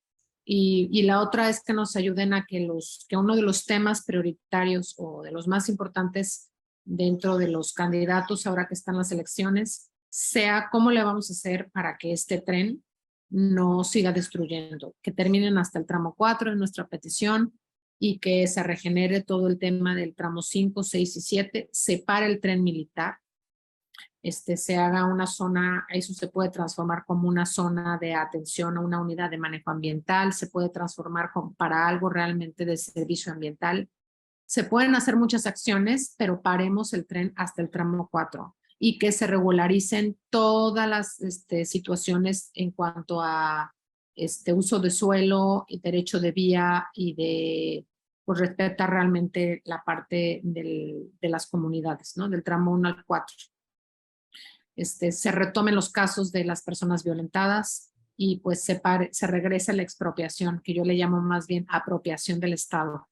Y la otra es que nos ayuden a que uno de los temas prioritarios o de los más importantes dentro de los candidatos ahora que están las elecciones sea cómo le vamos a hacer para que este tren no siga destruyendo, que terminen hasta el tramo 4 en nuestra petición y que se regenere todo el tema del tramo 5, 6 y 7, separe el tren militar, se haga una zona, eso se puede transformar como una zona de atención a una unidad de manejo ambiental, se puede transformar para algo realmente de servicio ambiental. Se pueden hacer muchas acciones, pero paremos el tren hasta el tramo 4 y que se regularicen todas las situaciones en cuanto a uso de suelo, y derecho de vía y pues respeta realmente la parte de las comunidades, ¿no? Del tramo 1 al 4. Se retomen los casos de las personas violentadas y pues se regresa la expropiación, que yo le llamo más bien apropiación del Estado.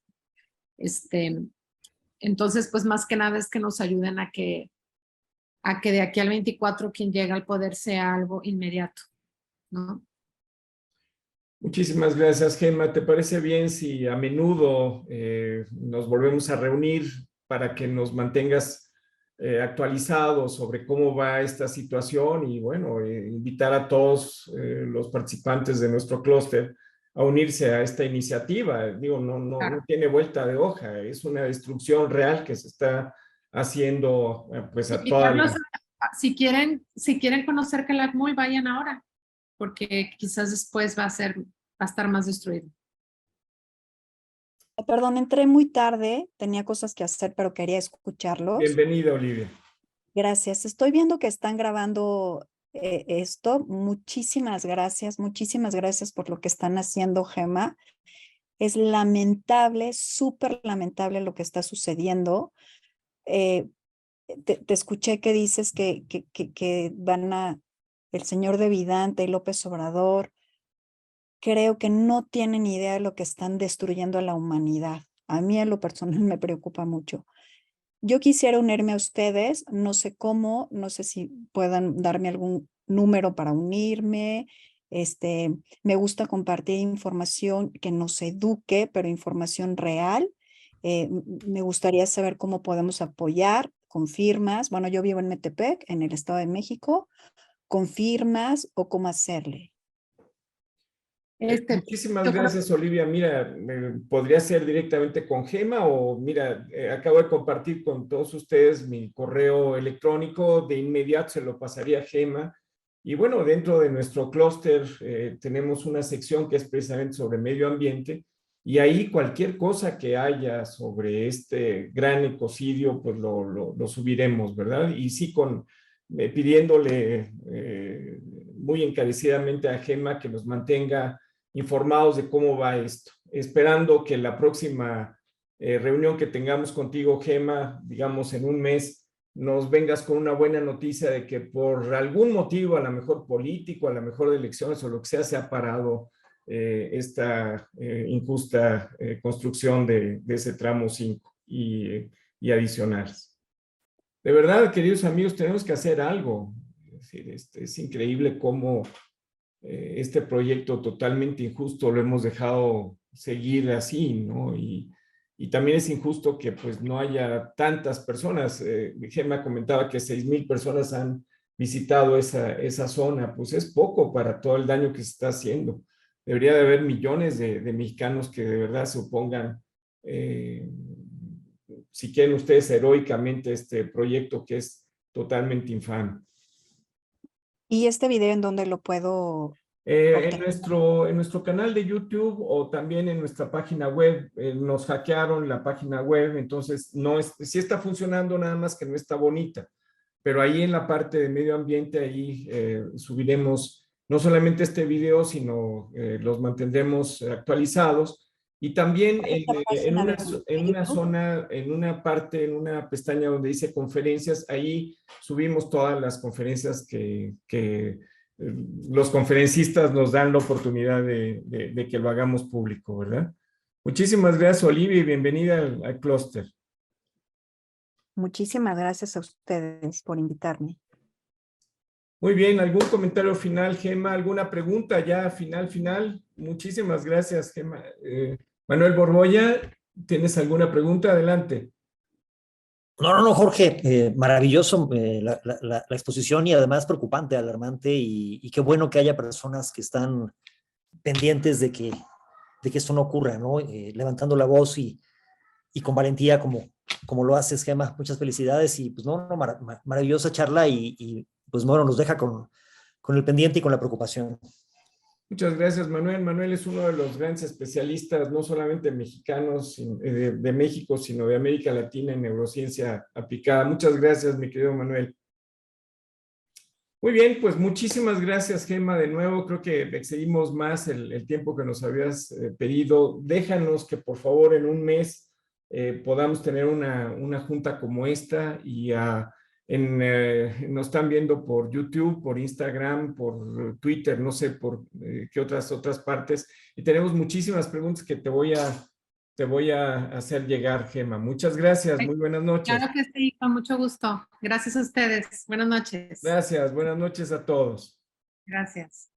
Entonces, pues más que nada es que nos ayuden a que de aquí al 24 quien llega al poder sea algo inmediato, ¿no? Muchísimas gracias, Gemma. ¿Te parece bien si a menudo nos volvemos a reunir para que nos mantengas actualizados sobre cómo va esta situación y, bueno, invitar a todos los participantes de nuestro clúster a unirse a esta iniciativa? Digo, no tiene vuelta de hoja, es una destrucción real que se está haciendo pues a toda la... Si quieren conocer Calakmul, vayan ahora, porque quizás después va a estar más destruido. Perdón, entré muy tarde, tenía cosas que hacer, pero quería escucharlos. Bienvenida, Olivia. Gracias. Estoy viendo que están grabando esto. Muchísimas gracias por lo que están haciendo, Gemma. Es lamentable, súper lamentable lo que está sucediendo. Te escuché que dices que van el señor de Vidanta y López Obrador. Creo que no tienen idea de lo que están destruyendo a la humanidad. A mí en lo personal me preocupa mucho. Yo quisiera unirme a ustedes, no sé cómo, no sé si puedan darme algún número para unirme. Me gusta compartir información que nos eduque, pero información real. Me gustaría saber cómo podemos apoyar con firmas. Bueno, yo vivo en Metepec, en el Estado de México, con firmas o cómo hacerle. Muchísimas Yo creo- gracias, Olivia. Mira, podría ser directamente con Gema o mira, acabo de compartir con todos ustedes mi correo electrónico, de inmediato se lo pasaría a Gema. Y bueno, dentro de nuestro clúster tenemos una sección que es precisamente sobre medio ambiente y ahí cualquier cosa que haya sobre este gran ecocidio, pues lo subiremos, ¿verdad? Y sí, pidiéndole muy encarecidamente a Gema que nos mantenga informados de cómo va esto. Esperando que la próxima reunión que tengamos contigo, Gema, digamos en un mes, nos vengas con una buena noticia de que por algún motivo, a lo mejor político, a lo mejor de elecciones o lo que sea, se ha parado esta injusta construcción de ese tramo 5 y adicionales. De verdad, queridos amigos, tenemos que hacer algo. Es decir, es increíble cómo este proyecto totalmente injusto lo hemos dejado seguir así, ¿no? Y también es injusto que pues no haya tantas personas. Gemma comentaba que 6,000 personas han visitado esa zona, pues es poco para todo el daño que se está haciendo. Debería de haber millones de mexicanos que de verdad se opongan, si quieren ustedes, heroicamente a este proyecto que es totalmente infame. ¿Y este video en dónde lo puedo En obtener? nuestro canal de YouTube o también en nuestra página web, nos hackearon la página web, entonces sí está funcionando, nada más que no está bonita, pero ahí en la parte de medio ambiente, ahí subiremos no solamente este video, sino los mantendremos actualizados. Y también Esta página de en una YouTube. zona, en una parte, en una pestaña donde dice conferencias, ahí subimos todas las conferencias que los conferencistas nos dan la oportunidad de que lo hagamos público, ¿verdad? Muchísimas gracias, Olivia, y bienvenida al clúster. Muchísimas gracias a ustedes por invitarme. Muy bien, ¿algún comentario final, Gema? ¿Alguna pregunta ya final? Muchísimas gracias, Gema. Manuel Borboya, ¿tienes alguna pregunta? Adelante. No, Jorge, maravilloso la exposición y además preocupante, alarmante y qué bueno que haya personas que están pendientes de que esto no ocurra, ¿no? Levantando la voz y con valentía como lo haces, Gema. Muchas felicidades y pues maravillosa charla y pues bueno, nos deja con el pendiente y con la preocupación. Muchas gracias, Manuel. Manuel es uno de los grandes especialistas, no solamente mexicanos de México, sino de América Latina en neurociencia aplicada. Muchas gracias, mi querido Manuel. Muy bien, pues muchísimas gracias, Gema, de nuevo. Creo que excedimos más el tiempo que nos habías pedido. Déjanos que por favor en un mes podamos tener una junta como esta y nos están viendo por YouTube, por Instagram, por Twitter, no sé por qué otras partes. Y tenemos muchísimas preguntas que te voy a hacer llegar, Gema. Muchas gracias, muy buenas noches. Claro que sí, con mucho gusto. Gracias a ustedes. Buenas noches. Gracias, buenas noches a todos. Gracias.